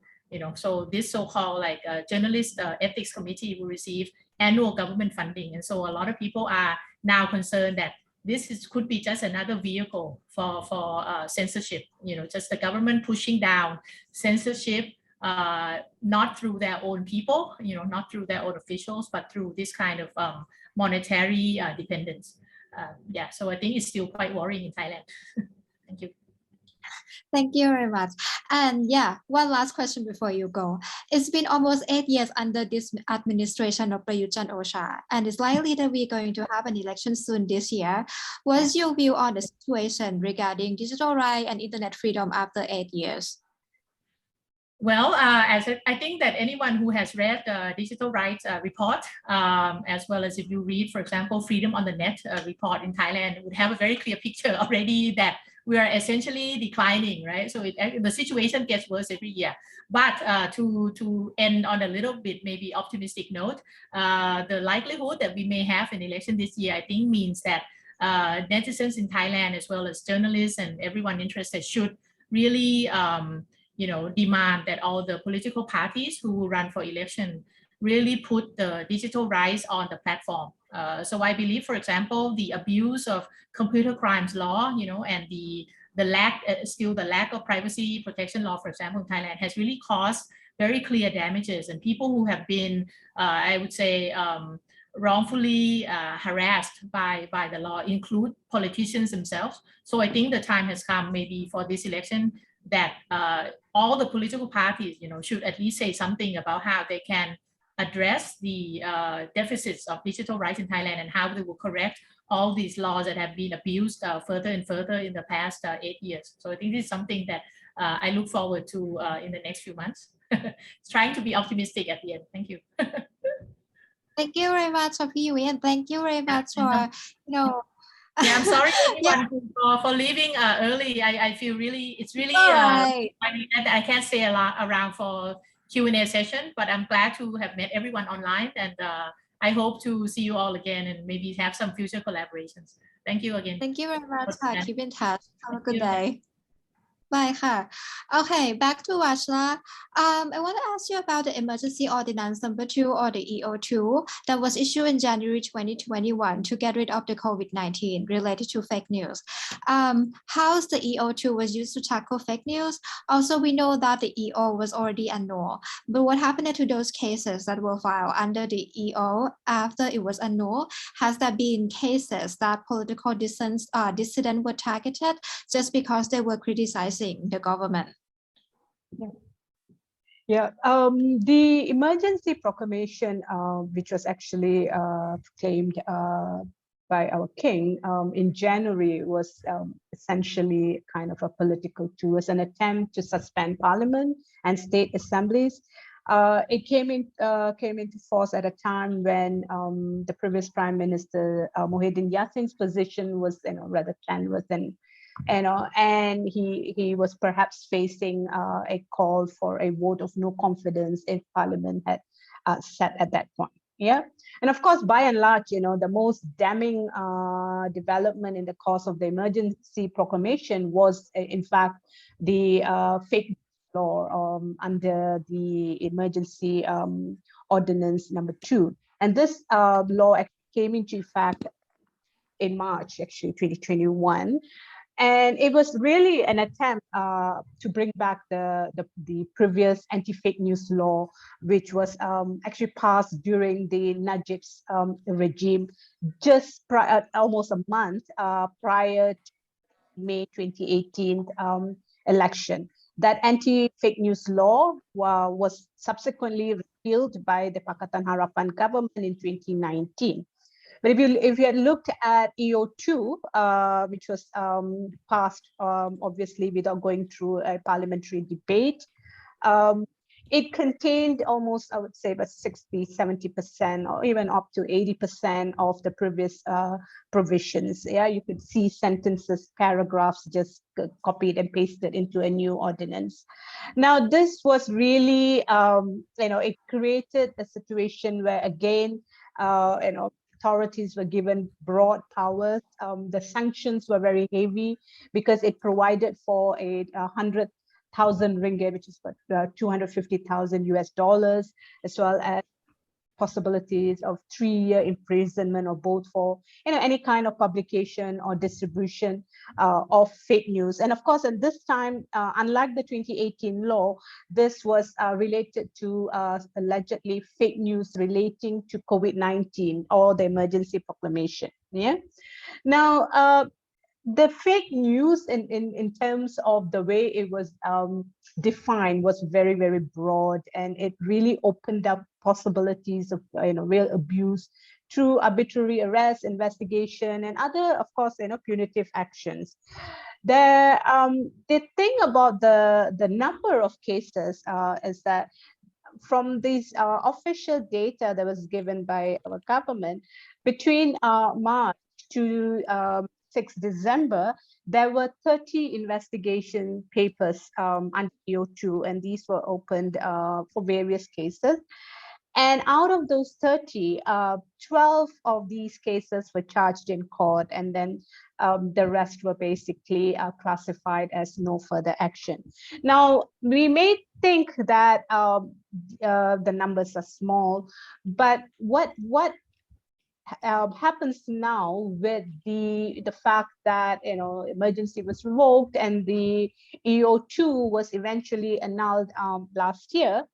So this so-called like journalist ethics committee will receive annual government funding. And so a lot of people are now concerned that this could be just another vehicle for censorship, just the government pushing down censorship not through their own people, not through their own officials, but through this kind of monetary dependence. Yeah, so I think it's still quite worrying in Thailand. Thank you. Thank you very much. And yeah, one last question before you go. It's been almost 8 years under this administration of Prayut Chan-o-cha, and it's likely that we're going to have an election soon this year. What's your view on the situation regarding digital rights and internet freedom after 8 years? Well, I think that anyone who has read the digital rights report, as well as if you read, for example, Freedom on the Net report in Thailand, would have a very clear picture already that we are essentially declining, right? So the situation gets worse every year. But to end on a little bit maybe optimistic note, the likelihood that we may have an election this year, I think means that netizens in Thailand, as well as journalists and everyone interested, should really demand that all the political parties who run for election really put the digital rights on the platform. So I believe, for example, the abuse of computer crimes law, and the lack of privacy protection law, for example, in Thailand, has really caused very clear damages, and people who have been, I would say, wrongfully harassed by the law include politicians themselves. So I think the time has come maybe for this election that all the political parties, should at least say something about how they can address the deficits of digital rights in Thailand and how they will correct all these laws that have been abused further and further in the past 8 years. So I think this is something that I look forward to in the next few months. Trying to be optimistic at the end. Thank you. Thank you very much, Sophie, and thank you very much for, Yeah, I'm sorry everyone for leaving early. I feel it's really right. I can't stay around for Q&A session, but I'm glad to have met everyone online, and I hope to see you all again and maybe have some future collaborations. Thank you again. Thank you very much. Keep in touch. Have a good day. Bye. Okay, back to Vajla. I want to ask you about the Emergency Ordinance number 2, or the EO2, that was issued in January 2021 to get rid of the COVID-19 related to fake news. How's the EO2 was used to tackle fake news? Also, we know that the EO was already annulled, but what happened to those cases that were filed under the EO after it was annulled? Has there been cases that political dissidents were targeted just because they were criticizing the government? Yeah, the Emergency Proclamation, which was actually proclaimed by our king in January, was essentially kind of a political tool. It was an attempt to suspend parliament and state assemblies. It came into force at a time when the previous Prime Minister Muhyiddin Yassin's position was rather tenuous, and he was perhaps facing a call for a vote of no confidence if Parliament had sat at that point. Yeah, and of course, by and large, the most damning development in the course of the Emergency Proclamation was, in fact, the fake law under the Emergency Ordinance number 2, and this law came into effect in March, actually 2021. And it was really an attempt to bring back the previous anti-fake news law, which was actually passed during the Najib's regime, just almost a month prior to May 2018 election. That anti-fake news law was subsequently repealed by the Pakatan Harapan government in 2019. But if you had looked at EO2, which was passed obviously without going through a parliamentary debate, it contained almost, I would say, about 60–70%, or even up to 80% of the previous provisions. Yeah, you could see sentences, paragraphs just copied and pasted into a new ordinance. Now, this was really, it created a situation where, again, authorities were given broad powers. The sanctions were very heavy because it provided for a 100,000 ringgit, which is about $250,000 US, as well as possibilities of 3-year imprisonment or both for any kind of publication or distribution of fake news. And of course, at this time, unlike the 2018 law, this was related to allegedly fake news relating to COVID-19 or the Emergency Proclamation. Yeah. Now, the fake news in terms of the way it was defined was very, very broad, and it really opened up possibilities of real abuse through arbitrary arrest, investigation, and other, of course, punitive actions. The thing about the number of cases is that from these official data that was given by our government, between March to 6 December, there were 30 investigation papers under EO2, and these were opened for various cases. And out of those 30, 12 of these cases were charged in court, and then the rest were basically classified as no further action. Now, we may think that the numbers are small, but what happens now with the fact that emergency was revoked and the EO2 was eventually annulled last year,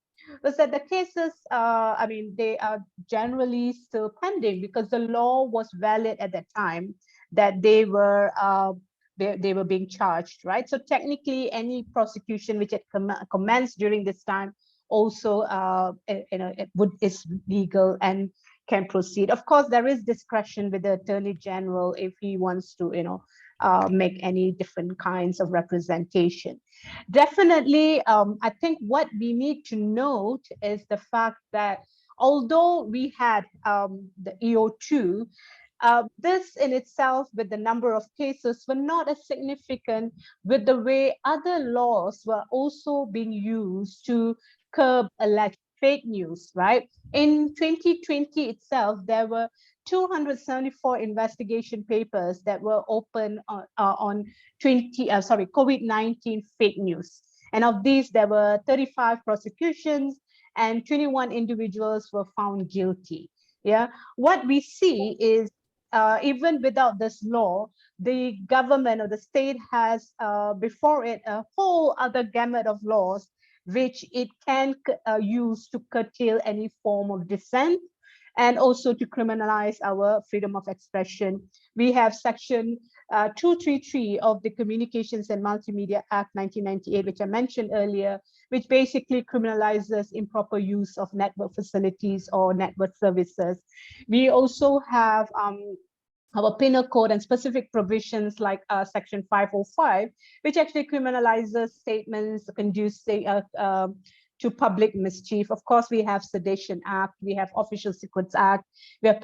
was that the cases, they are generally still pending because the law was valid at that time that they were being charged, right? So technically, any prosecution which had commenced during this time also is legal and can proceed. Of course, there is discretion with the Attorney General if he wants to, make any different kinds of representation. Definitely, I think what we need to note is the fact that although we had the EO2, this in itself, with the number of cases, were not as significant with the way other laws were also being used to curb alleged fake news, right? In 2020 itself, there were 274 investigation papers that were open on COVID-19 fake news. And of these, there were 35 prosecutions and 21 individuals were found guilty. Yeah, what we see is even without this law, the government or the state has before it a whole other gamut of laws which it can use to curtail any form of dissent and also to criminalize our freedom of expression. We have section 233 of the Communications and Multimedia Act 1998, which I mentioned earlier, which basically criminalizes improper use of network facilities or network services. We also have our penal code and specific provisions like section 505, which actually criminalizes statements conducive to public mischief. Of course, we have Sedition Act, we have Official Secrets Act, we have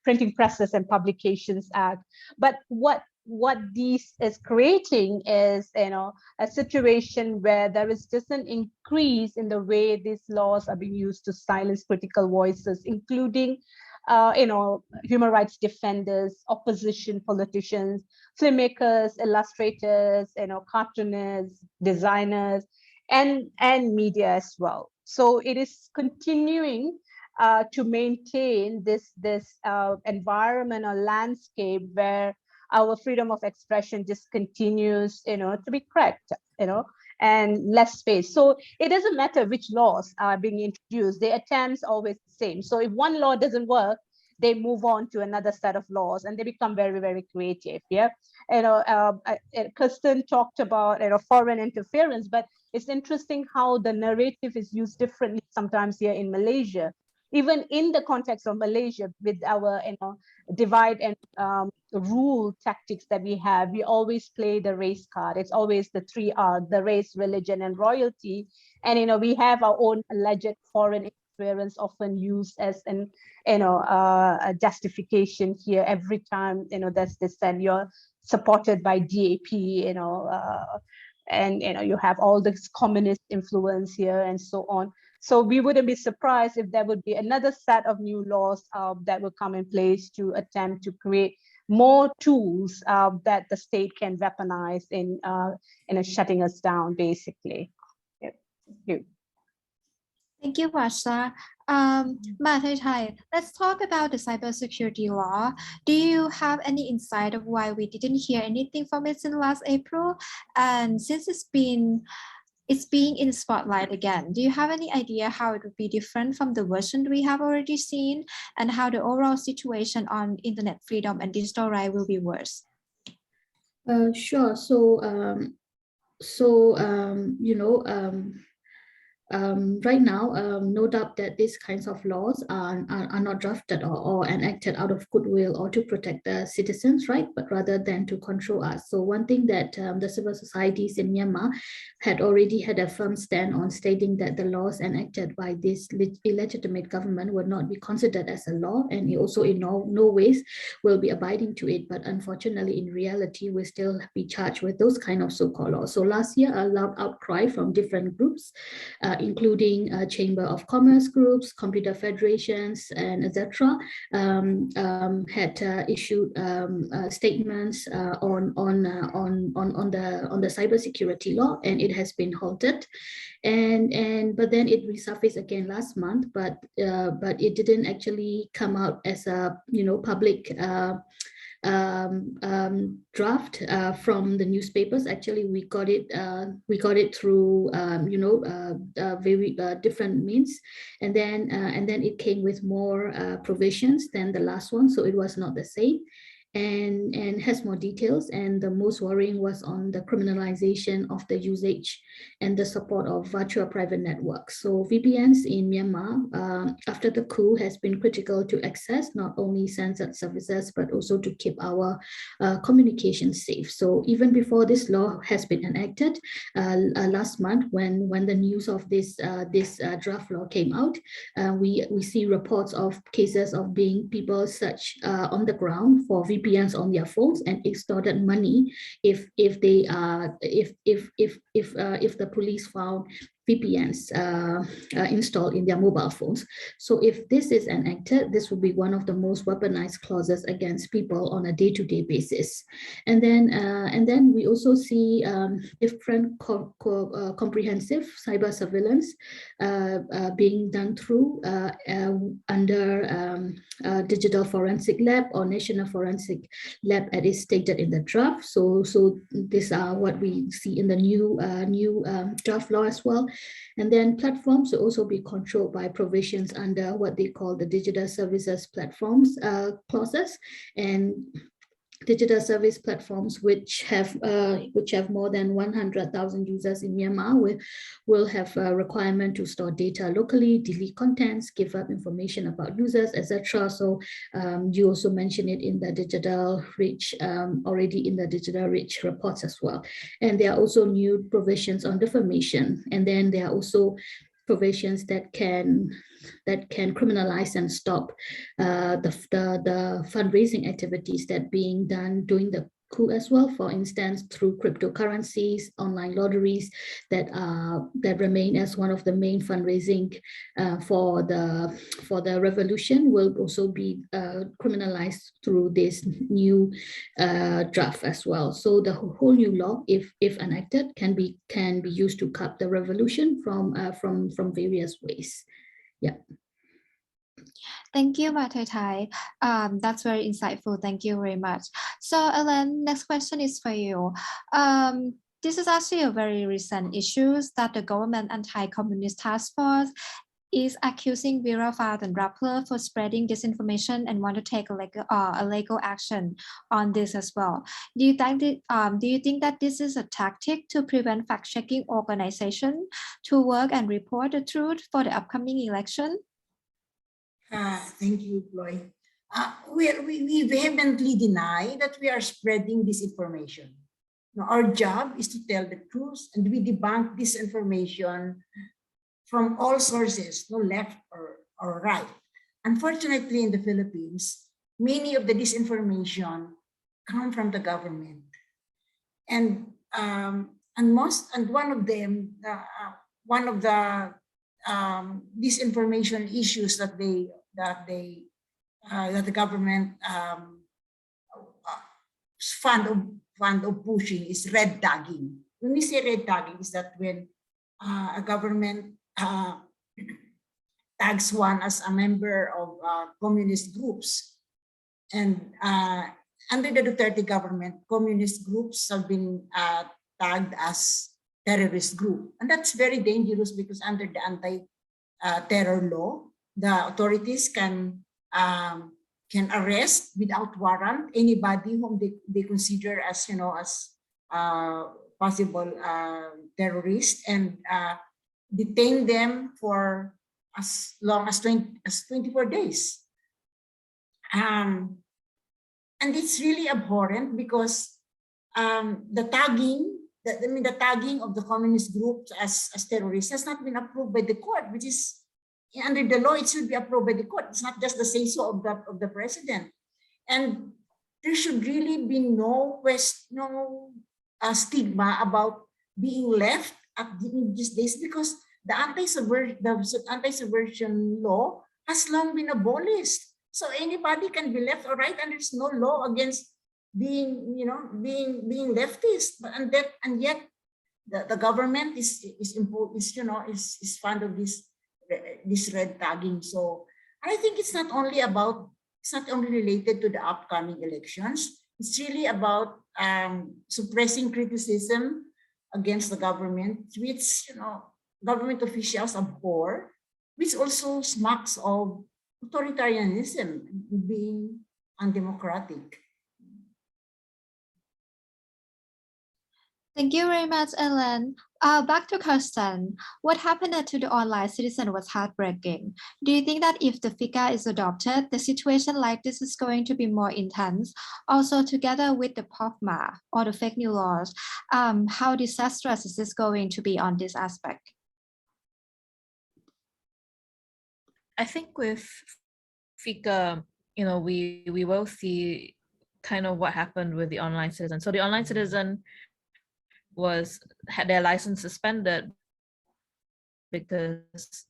Printing Presses and Publications Act. But what this is creating is, a situation where there is just an increase in the way these laws are being used to silence critical voices, including human rights defenders, opposition politicians, filmmakers, illustrators, cartoonists, designers, and media as well. So it is continuing to maintain this environment or landscape where our freedom of expression just continues, to be cracked, and less space. So it doesn't matter which laws are being introduced, the attempts always the same. So if one law doesn't work, they move on to another set of laws and they become very, very creative. Yeah. Kirsten talked about foreign interference, but it's interesting how the narrative is used differently sometimes here in Malaysia. Even in the context of Malaysia, with our divide and rule tactics that we have, we always play the race card. It's always the 3R, the race, religion, and royalty. And we have our own alleged foreign interference often used as an a justification here every time there's this, and you're supported by DAP, and you have all this communist influence here and so on. So we wouldn't be surprised if there would be another set of new laws that will come in place to attempt to create more tools that the state can weaponize in shutting us down, basically. Yeah. Thank you. Thank you, Varsha. Mathai, let's talk about the cybersecurity law. Do you have any insight of why we didn't hear anything from it since last April? And since it's being in the spotlight again, do you have any idea how it would be different from the version we have already seen, and how the overall situation on internet freedom and digital rights will be worse? Sure. Right now, no doubt that these kinds of laws are not drafted or enacted out of goodwill or to protect the citizens, right? But rather than to control us. So one thing that the civil societies in Myanmar had already had a firm stand on, stating that the laws enacted by this illegitimate government would not be considered as a law, and it also in no ways will be abiding to it. But unfortunately, in reality, we still be charged with those kind of so-called laws. So last year, a loud outcry from different groups, including Chamber of Commerce groups, computer federations, and etc., had issued statements on the cybersecurity law, and it has been halted. But then it resurfaced again last month, but it didn't actually come out as a public draft from the newspapers. Actually, we got it through very different means, and then it came with more provisions than the last one, so it was not the same. And has more details, and the most worrying was on the criminalization of the usage and the support of virtual private networks. So VPNs in Myanmar after the coup has been critical to access not only censored services but also to keep our communication safe. So even before this law has been enacted last month, when the news of this draft law came out, we see reports of cases of people searched on the ground for VPNs on their phones and extorted money if the police found VPNs installed in their mobile phones. So if this is enacted, this will be one of the most weaponized clauses against people on a day-to-day basis. And then we also see different comprehensive cyber surveillance being done through under Digital Forensic Lab or National Forensic Lab, as is stated in the draft. So these are what we see in the new draft law as well. And then platforms will also be controlled by provisions under what they call the digital services platforms clauses. And digital service platforms which have more than 100,000 users in Myanmar will have a requirement to store data locally, delete contents, give up information about users, etc. So you also mentioned it in the DigitalReach, already in the DigitalReach reports as well. And there are also new provisions on defamation, and then there are also provisions that can criminalize and stop the fundraising activities that being done during the coup as well. For instance, through cryptocurrencies, online lotteries that remain as one of the main fundraising for the revolution will also be criminalized through this new draft as well. So the whole new law, if enacted, can be used to curb the revolution from various ways. Yeah. Thank you, Mathai. That's very insightful. Thank you very much. So, Ellen, next question is for you. This is actually a very recent issue that the government anti-communist task force is accusing Vera Fad and Rappler for spreading disinformation and want to take a legal action on this as well. Do you think that this is a tactic to prevent fact-checking organization to work and report the truth for the upcoming election? Thank you, Chloe. We vehemently deny that we are spreading disinformation. Now, our job is to tell the truth, and we debunk disinformation from all sources, no left or right. Unfortunately, in the Philippines, many of the disinformation come from the government, and one of them, one of the disinformation issues that the government fund of pushing is red tagging. When we say red tagging, is that when a government tags one as a member of communist groups. And under the Duterte government, communist groups have been tagged as terrorist group. And that's very dangerous because under the anti-terror law, the authorities can arrest without warrant anybody whom they consider as, as possible terrorists, and detain them for as long as 24 days. And it's really abhorrent because the tagging of the communist groups as terrorists has not been approved by the court, which is under the law, it should be approved by the court. It's not just the say-so of the president. And there should really be no stigma about being left at these days, because the anti-subversion law has long been abolished. So anybody can be left, all right, and there's no law against being leftist. And yet the government is fond of this red tagging. So I think it's not only related to the upcoming elections. It's really about suppressing criticism against the government, which government officials abhor, which also smacks of authoritarianism, being undemocratic. Thank you very much, Ellen. Back to Kirsten. What happened to the online citizen was heartbreaking. Do you think that if the FICA is adopted, the situation like this is going to be more intense? Also, together with the POFMA or the fake news laws, how disastrous is this going to be on this aspect? I think with FICA, we will see kind of what happened with the online citizen. So the online citizen had their license suspended because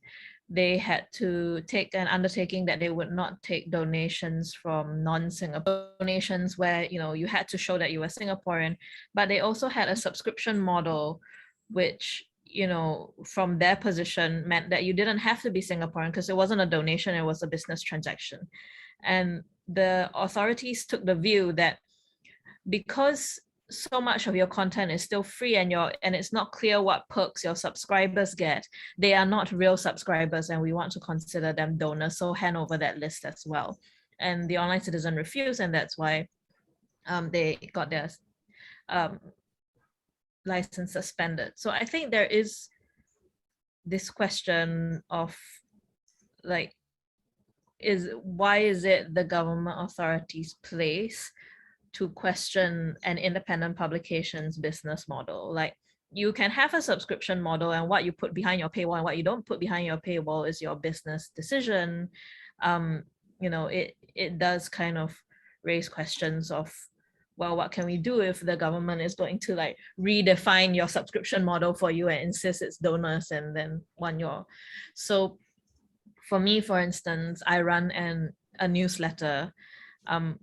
they had to take an undertaking that they would not take donations from non-Singapore donations, where you had to show that you were Singaporean, but they also had a subscription model, which from their position meant that you didn't have to be Singaporean because it wasn't a donation, it was a business transaction. And the authorities took the view that because so much of your content is still free and it's not clear what perks your subscribers get, they are not real subscribers and we want to consider them donors, so hand over that list as well. And the online citizen refused, and that's why they got their license suspended. So I think there is this question of why is it the government authorities' place to question an independent publication's business model? Like, you can have a subscription model, and what you put behind your paywall and what you don't put behind your paywall is your business decision. It does kind of raise questions of, well, what can we do if the government is going to redefine your subscription model for you and insist it's donors and then want your. So for me, for instance, I run a newsletter.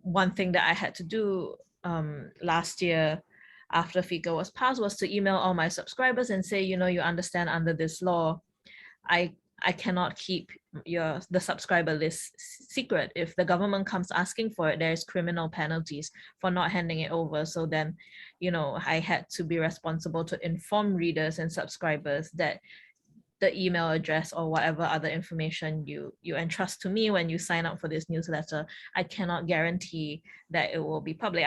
One thing that I had to do last year after FICA was passed was to email all my subscribers and say, you understand under this law, I cannot keep the subscriber list secret. If the government comes asking for it, there's criminal penalties for not handing it over. So then, I had to be responsible to inform readers and subscribers that the email address or whatever other information you entrust to me when you sign up for this newsletter, I cannot guarantee that it will be public.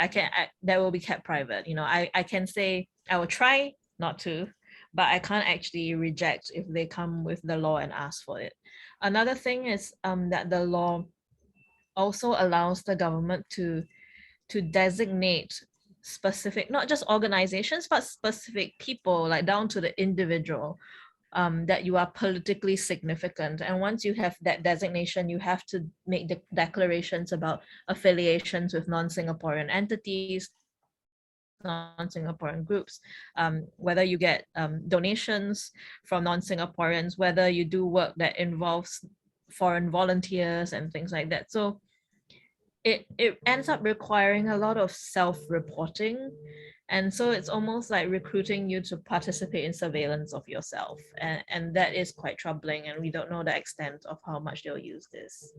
That will be kept private. I can say I will try not to, but I can't actually reject if they come with the law and ask for it. Another thing is that the law also allows the government to designate specific, not just organizations, but specific people, down to the individual, that you are politically significant. And once you have that designation, you have to make the declarations about affiliations with non-Singaporean entities, non-Singaporean groups, whether you get donations from non-Singaporeans, whether you do work that involves foreign volunteers and things like that. So it ends up requiring a lot of self-reporting. And so it's almost like recruiting you to participate in surveillance of yourself. And that is quite troubling. And we don't know the extent of how much they'll use this.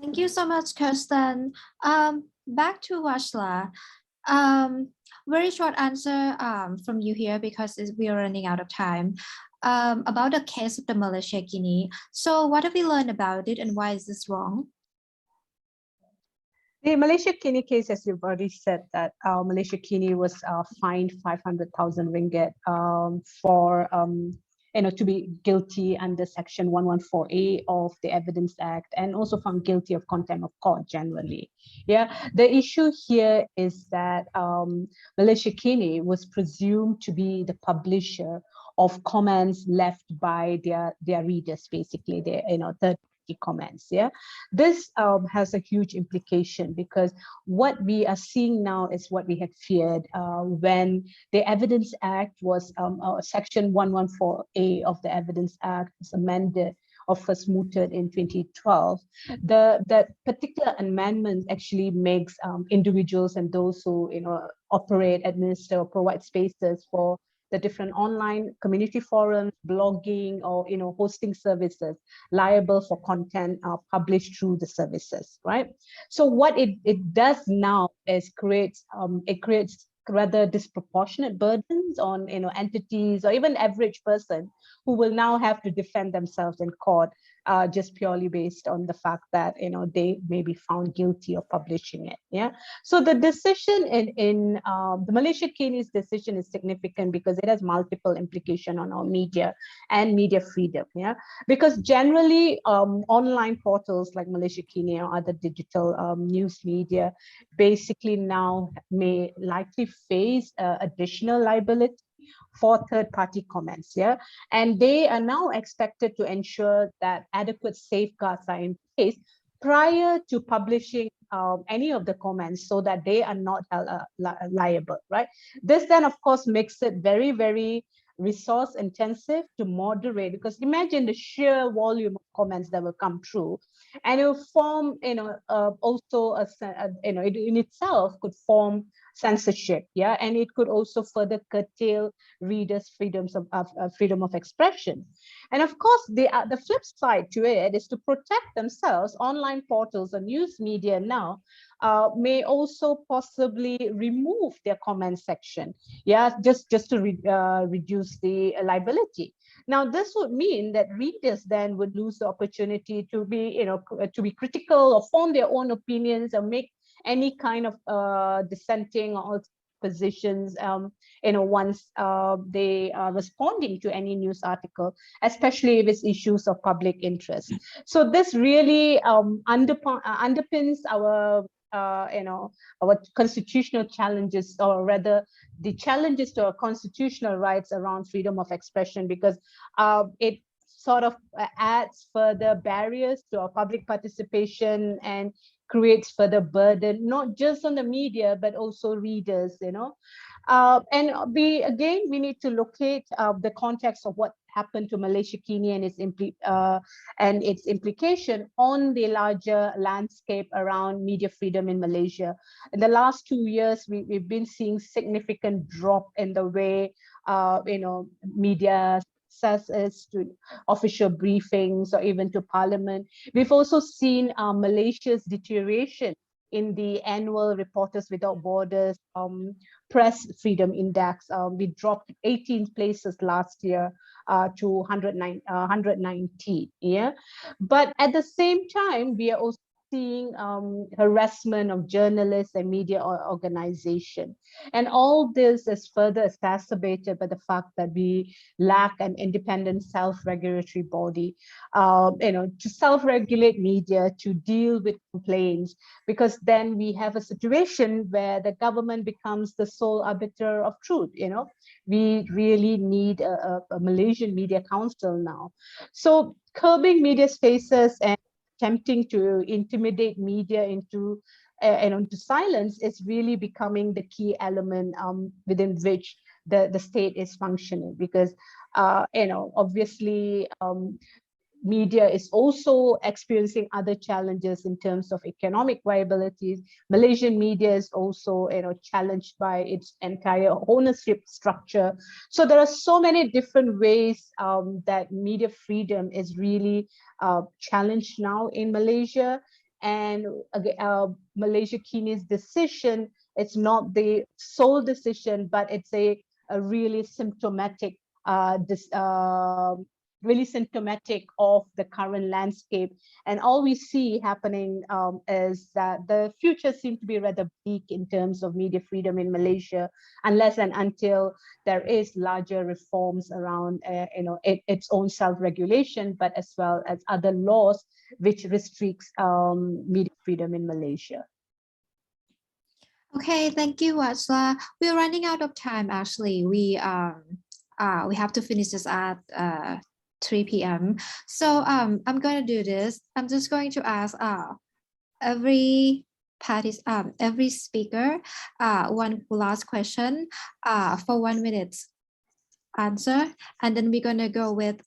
Thank you so much, Kirsten. Back to Washla. Very short answer from you here because we are running out of time. About the case of the Malaysia Guinea. So what have we learned about it and why is this wrong? The Malaysia Guinea case, as you've already said, that Malaysia Guinea was fined 500,000 ringgit for to be guilty under Section 114A of the Evidence Act, and also found guilty of contempt of court generally. Yeah, the issue here is that Malaysia Guinea was presumed to be the publisher of comments left by their readers, basically, their third comments. Yeah, this has a huge implication because what we are seeing now is what we had feared when the Evidence Act was Section 114A of the Evidence Act was amended or first mooted in 2012. That particular amendment actually makes individuals and those who operate, administer, or provide spaces for the different online community forums, blogging, or hosting services liable for content published through the services, right? So what it does now is creates rather disproportionate burdens on entities or even average person who will now have to defend themselves in court just purely based on the fact that they may be found guilty of publishing it. Yeah. So the decision in the Malaysia Guinea's decision is significant because it has multiple implications on our media and media freedom. Yeah. Because generally online portals like Malaysia Guinea or other digital news media basically now may likely face additional liability for third-party comments, yeah, and they are now expected to ensure that adequate safeguards are in place prior to publishing any of the comments so that they are not liable, right? This then, of course, makes it very, very resource intensive to moderate, because imagine the sheer volume of comments that will come through, and it will form, also it in itself could form censorship, yeah, and it could also further curtail readers' freedom of expression. And of course, the flip side to it is to protect themselves. Online portals or news media now may also possibly remove their comment section, yeah, just to reduce the liability. Now, this would mean that readers then would lose the opportunity to be, to be critical or form their own opinions or make any kind of dissenting or positions, once they are responding to any news article, especially if it's issues of public interest. So this really underpins our our constitutional challenges, or rather the challenges to our constitutional rights around freedom of expression, because it sort of adds further barriers to our public participation and creates further burden, not just on the media, but also readers, and we need to locate the context of what happened to Malaysia Guinea and its implication on the larger landscape around media freedom in Malaysia. In the last 2 years, we've been seeing significant drop in the way media access to official briefings or even to parliament. We've also seen Malaysia's deterioration in the annual Reporters Without Borders press freedom index. We dropped 18 places last year to 119. Yeah, but at the same time, we are also seeing harassment of journalists and media organization. And all this is further exacerbated by the fact that we lack an independent self-regulatory body, to self-regulate media, to deal with complaints, because then we have a situation where the government becomes the sole arbiter of truth. We really need a Malaysian Media Council now. So curbing media spaces and attempting to intimidate media into silence is really becoming the key element within which the state is functioning, because obviously media is also experiencing other challenges in terms of economic viability. Malaysian media is also, challenged by its entire ownership structure. So there are so many different ways that media freedom is really challenged now in Malaysia. And Malaysia Kini's decision, it's not the sole decision, but it's a really symptomatic really symptomatic of the current landscape. And all we see happening is that the future seems to be rather bleak in terms of media freedom in Malaysia, unless and until there is larger reforms around its own self-regulation, but as well as other laws which restricts media freedom in Malaysia. Okay, thank you, Wajla. We're running out of time. Actually, we have to finish this at 3 p.m. So I'm going to do this. I'm just going to ask every speaker one last question for 1 minute answer, and then we're going to go with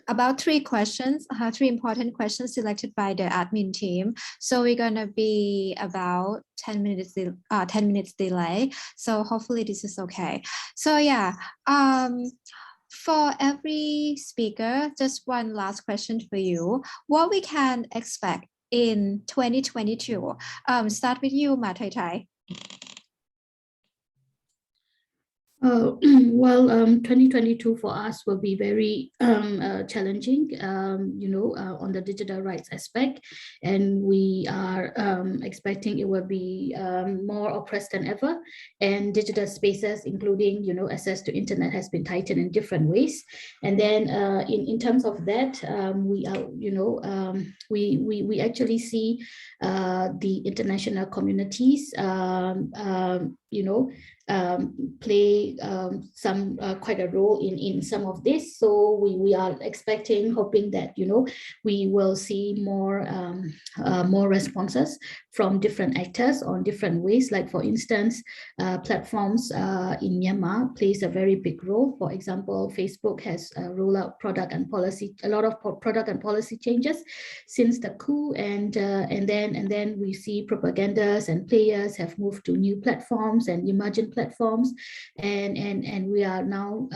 about 3 questions, 3 important questions selected by the admin team. So we're gonna be about 10 minutes delay. So hopefully this is okay. So yeah, for every speaker, just one last question for you. What we can expect in 2022? Start with you, Ma Tai Tai. Well, 2022 for us will be very challenging, on the digital rights aspect, and we are expecting it will be more oppressed than ever, and digital spaces, including, access to internet, has been tightened in different ways. And then in terms of that, we are, we actually see the international communities, play some quite a role in some of this. So we are expecting, hoping that we will see more responses from different actors on different ways. Like for instance, platforms in Myanmar plays a very big role. For example, Facebook has rolled out a lot of product and policy changes since the coup, and then we see propagandas and players have moved to new platforms and emergent platforms, and we are now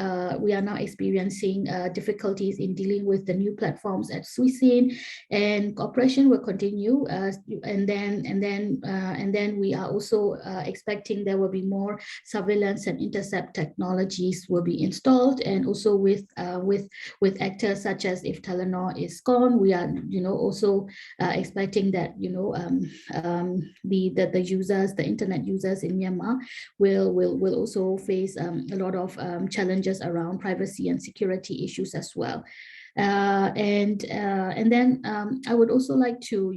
experiencing difficulties in dealing with the new platforms at Swisin, and cooperation will continue, and then we are also expecting there will be more surveillance and intercept technologies will be installed, and also with actors such as, if Telenor is gone, we are also expecting that the users, the internet users in Myanmar will also face a lot of challenges around privacy and security issues as well. And then I would also like to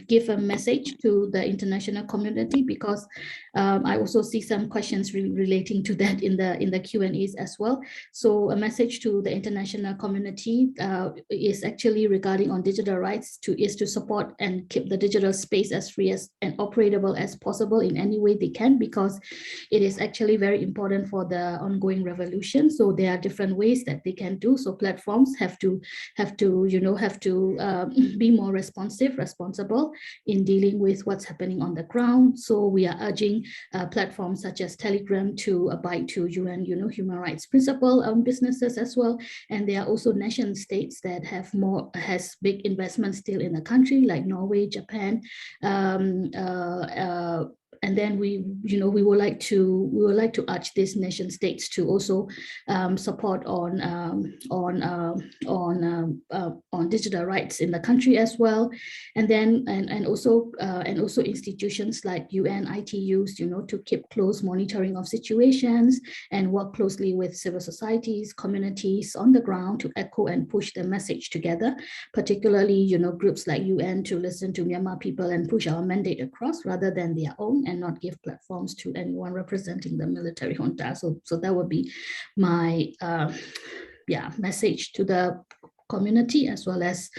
give a message to the international community, because I also see some questions relating to that in the Q&As as well. So a message to the international community is actually regarding on digital rights is to support and keep the digital space as free as and operable as possible in any way they can, because it is actually very important for the ongoing revolution. So there are different ways that they can do. So platforms have to be more responsible in dealing with what's happening on the ground. So we are urging platforms such as Telegram to abide to UN, human rights principle businesses as well. And there are also nation states that has big investments still in the country, like Norway, Japan, and then we would like to urge these nation states to also support on digital rights in the country as well, and then and also institutions like UN, ITUs, to keep close monitoring of situations and work closely with civil societies, communities on the ground to echo and push the message together, particularly groups like UN to listen to Myanmar people and push our mandate across rather than their own, and not give platforms to anyone representing the military junta. So that would be my message to the community, as well as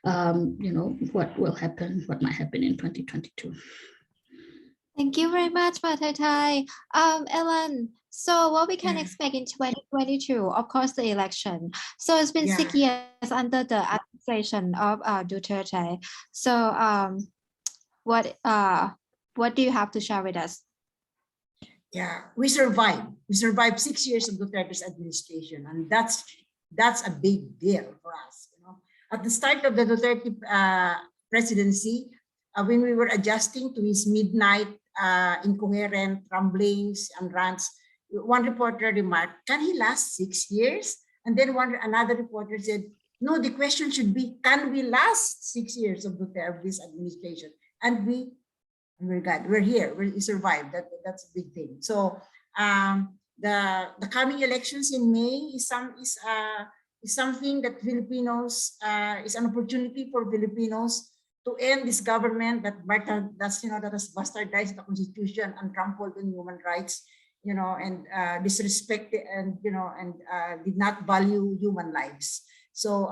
what might happen in 2022. Thank you very much, Ma Tai Tai. Ellen, So what we can Yeah. expect in 2022, of course, the election. So it's been Yeah. 6 years under the administration of Duterte. So what do you have to share with us? Yeah, we survived. We survived 6 years of Duterte's administration, and that's a big deal for us. You know, at the start of the Duterte presidency, when we were adjusting to his midnight incoherent ramblings and rants, one reporter remarked, "Can he last 6 years?" And then another reporter said, "No, the question should be, can we last 6 years of Duterte's administration?" And we're glad we're here. We survived. That's a big thing. So the coming elections in May is something that Filipinos is an opportunity for Filipinos to end this government that has bastardized the constitution and trampled on human rights, and disrespected and did not value human lives. So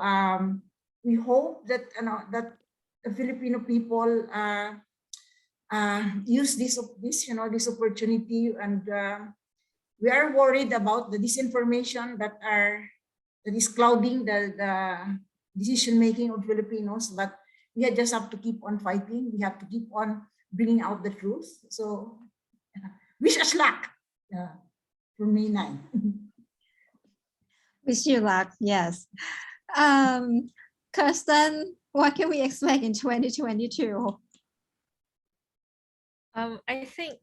we hope that that the Filipino people use this opportunity, and we are worried about the disinformation that is clouding the decision making of Filipinos, but we just have to keep on fighting. We have to keep on bringing out the truth. So wish us luck for May 9. Wish you luck. Yes. Kirsten, what can we expect in 2022? I think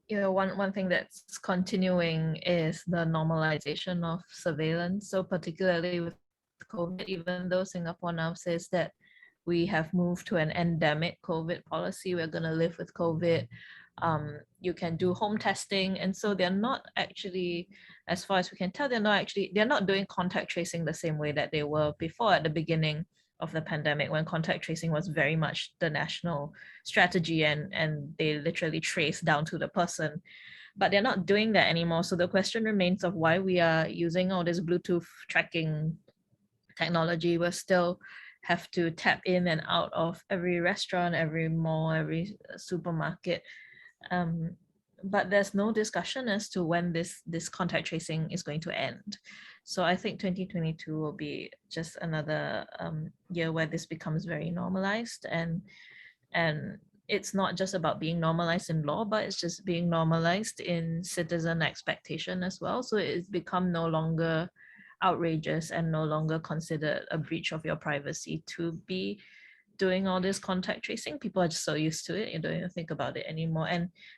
one thing that's continuing is the normalization of surveillance. So particularly with COVID, even though Singapore now says that we have moved to an endemic COVID policy, we're going to live with COVID. You can do home testing, and so they're not actually, as far as we can tell, they're not doing contact tracing the same way that they were before at the beginning of the pandemic, when contact tracing was very much the national strategy and they literally trace down to the person. But they're not doing that anymore. So the question remains of why we are using all this Bluetooth tracking technology. We still have to tap in and out of every restaurant, every mall, every supermarket. But there's no discussion as to when this contact tracing is going to end. So I think 2022 will be just another year where this becomes very normalized, and it's not just about being normalized in law, but it's just being normalized in citizen expectation as well. So it's become no longer outrageous and no longer considered a breach of your privacy to be doing all this contact tracing. People are just so used to it, you don't even think about it anymore,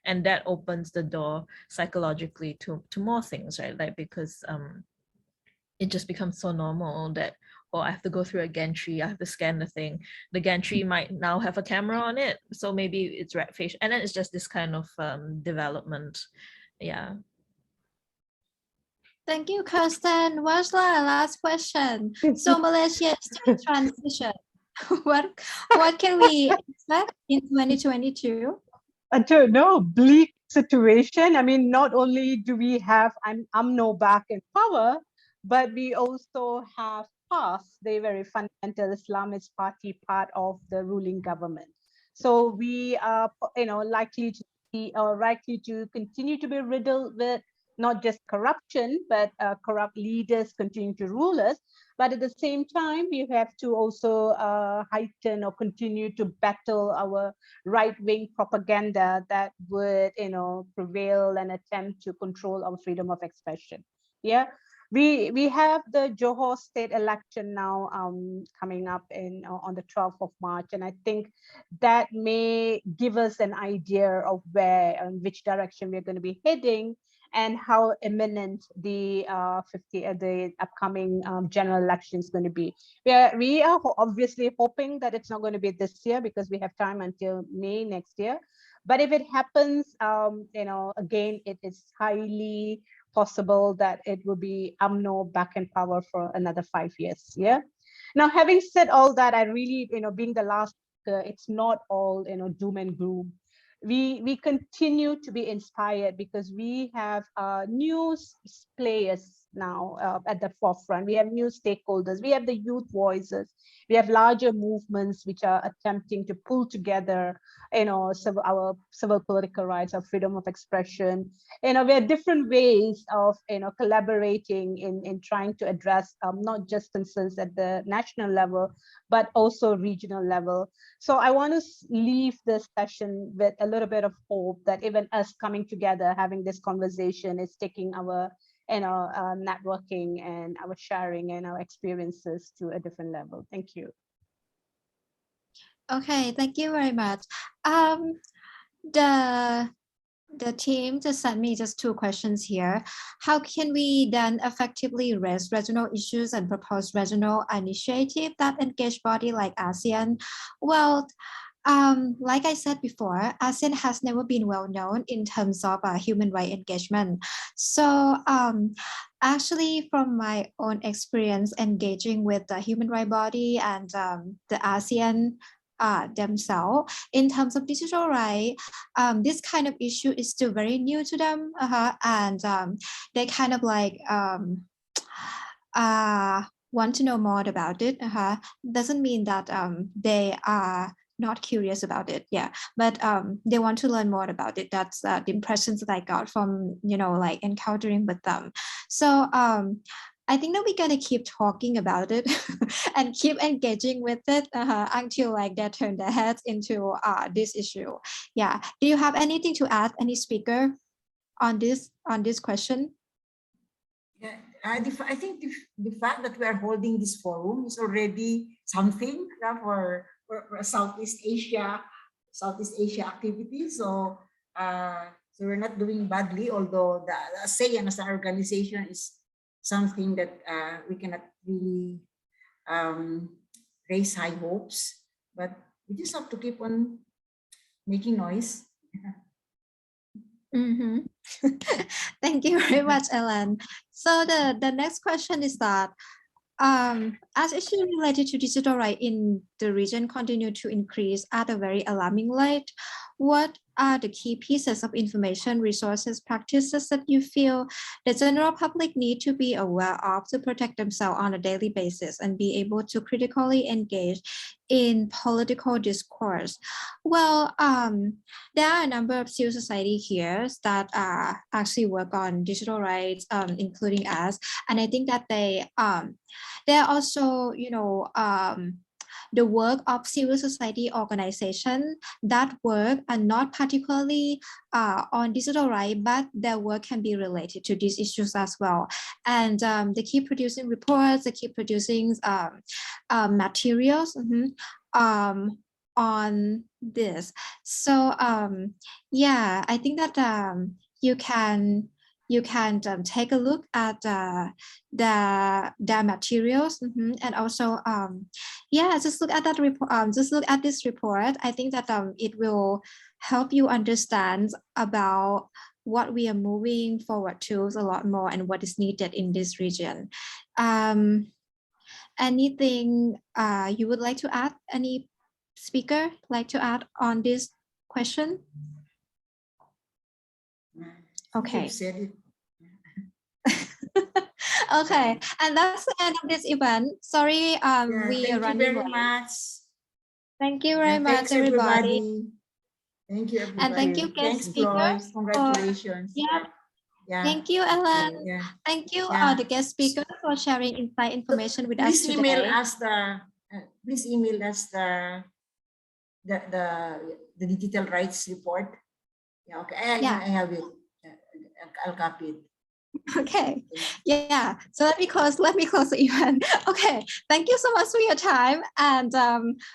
and that opens the door psychologically to more things, right? Like, because it just becomes so normal that, oh, I have to go through a gantry, I have to scan the thing. The gantry might now have a camera on it, so maybe it's red face, and then it's just this kind of development. Yeah. Thank you, Kirsten. Wajla, last question. So Malaysia is still in transition. What can we expect in 2022? I don't know, bleak situation. I mean, not only do we have UMNO back in power, but we also have PAS, the very fundamental Islamist party, part of the ruling government. So we are, likely to continue to be riddled with not just corruption, but corrupt leaders continue to rule us. But at the same time, we have to also heighten or continue to battle our right-wing propaganda that would, prevail and attempt to control our freedom of expression. Yeah, we have the Johor state election now coming up on the 12th of March, and I think that may give us an idea of which direction we're going to be heading, and how imminent the upcoming general election is going to be. We are obviously hoping that it's not going to be this year, because we have time until May next year. But if it happens, again, it is highly possible that it will be UMNO back in power for another 5 years. Yeah. Now, having said all that, I really, being the last, it's not all, doom and gloom. We continue to be inspired because we have news players now at the forefront. We have new stakeholders. We have the youth voices. We have larger movements which are attempting to pull together, our civil political rights, our freedom of expression. We have different ways of, collaborating in trying to address not just concerns at the national level, but also regional level. So I want to leave this session with a little bit of hope that even us coming together, having this conversation is taking our networking and our sharing and our experiences to a different level. Thank you. Okay, thank you very much. The team just sent me just 2 questions here. How can we then effectively raise regional issues and propose regional initiatives that engage body like ASEAN? Well, like I said before, ASEAN has never been well known in terms of human rights engagement. So actually, from my own experience engaging with the human rights body and the ASEAN themselves, in terms of digital rights, this kind of issue is still very new to them, and they kind of like want to know more about it. Doesn't mean that they are not curious about it, but they want to learn more about it. That's the impressions that I got from like encountering with them. So I think that we're gonna keep talking about it and keep engaging with it until like they turn their heads into this issue. Yeah. Do you have anything to add, any speaker, on this question? Yeah, I think the fact that we are holding this forum is already something for Southeast Asia activity. So so we're not doing badly, although the ASEAN as an organization is something that we cannot really raise high hopes, but we just have to keep on making noise. Mm-hmm. Thank you very much, Ellen. So the next question is that as issues related to digital rights in the region continue to increase at a very alarming rate, what are the key pieces of information, resources, practices that you feel the general public need to be aware of to protect themselves on a daily basis and be able to critically engage in political discourse? Well, there are a number of civil society here that actually work on digital rights, including us, and I think that they are also, the work of civil society organization that work are not particularly on digital rights, but their work can be related to these issues as well. And they keep producing reports, they keep producing materials on this. So yeah, I think that you can take a look at the materials, and also yeah, just look at that report. Just look at this report. I think that it will help you understand about what we are moving forward to a lot more and what is needed in this region. Anything you would like to add? Any speaker like to add on this question? Okay. Said it. Okay, and that's the end of this event. Sorry, we are running late. Much. Thank you very much, everybody. Thank you, everybody. And thank you, guest speakers. Congratulations. Yeah. Thank you, Ellen. Thank you, the guest speakers, for sharing inside information with us today. Please email us the digital rights report. Yeah, okay. I have it. I'll copy it. Okay, yeah, so let me close the event. Okay, thank you so much for your time, and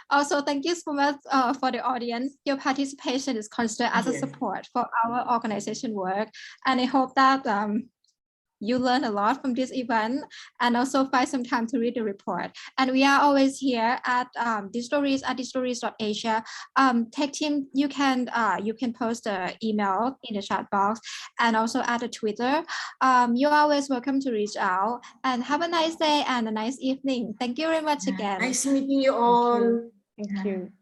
also thank you so much for the audience. Your participation is considered as a support for our organization work, and I hope that you learn a lot from this event and also find some time to read the report. And we are always here at DigitalReach at digitalreach.asia. Tech team, you can post the email in the chat box and also add a Twitter. You're always welcome to reach out, and have a nice day and a nice evening. Thank you very much again. Nice meeting you all. Thank you.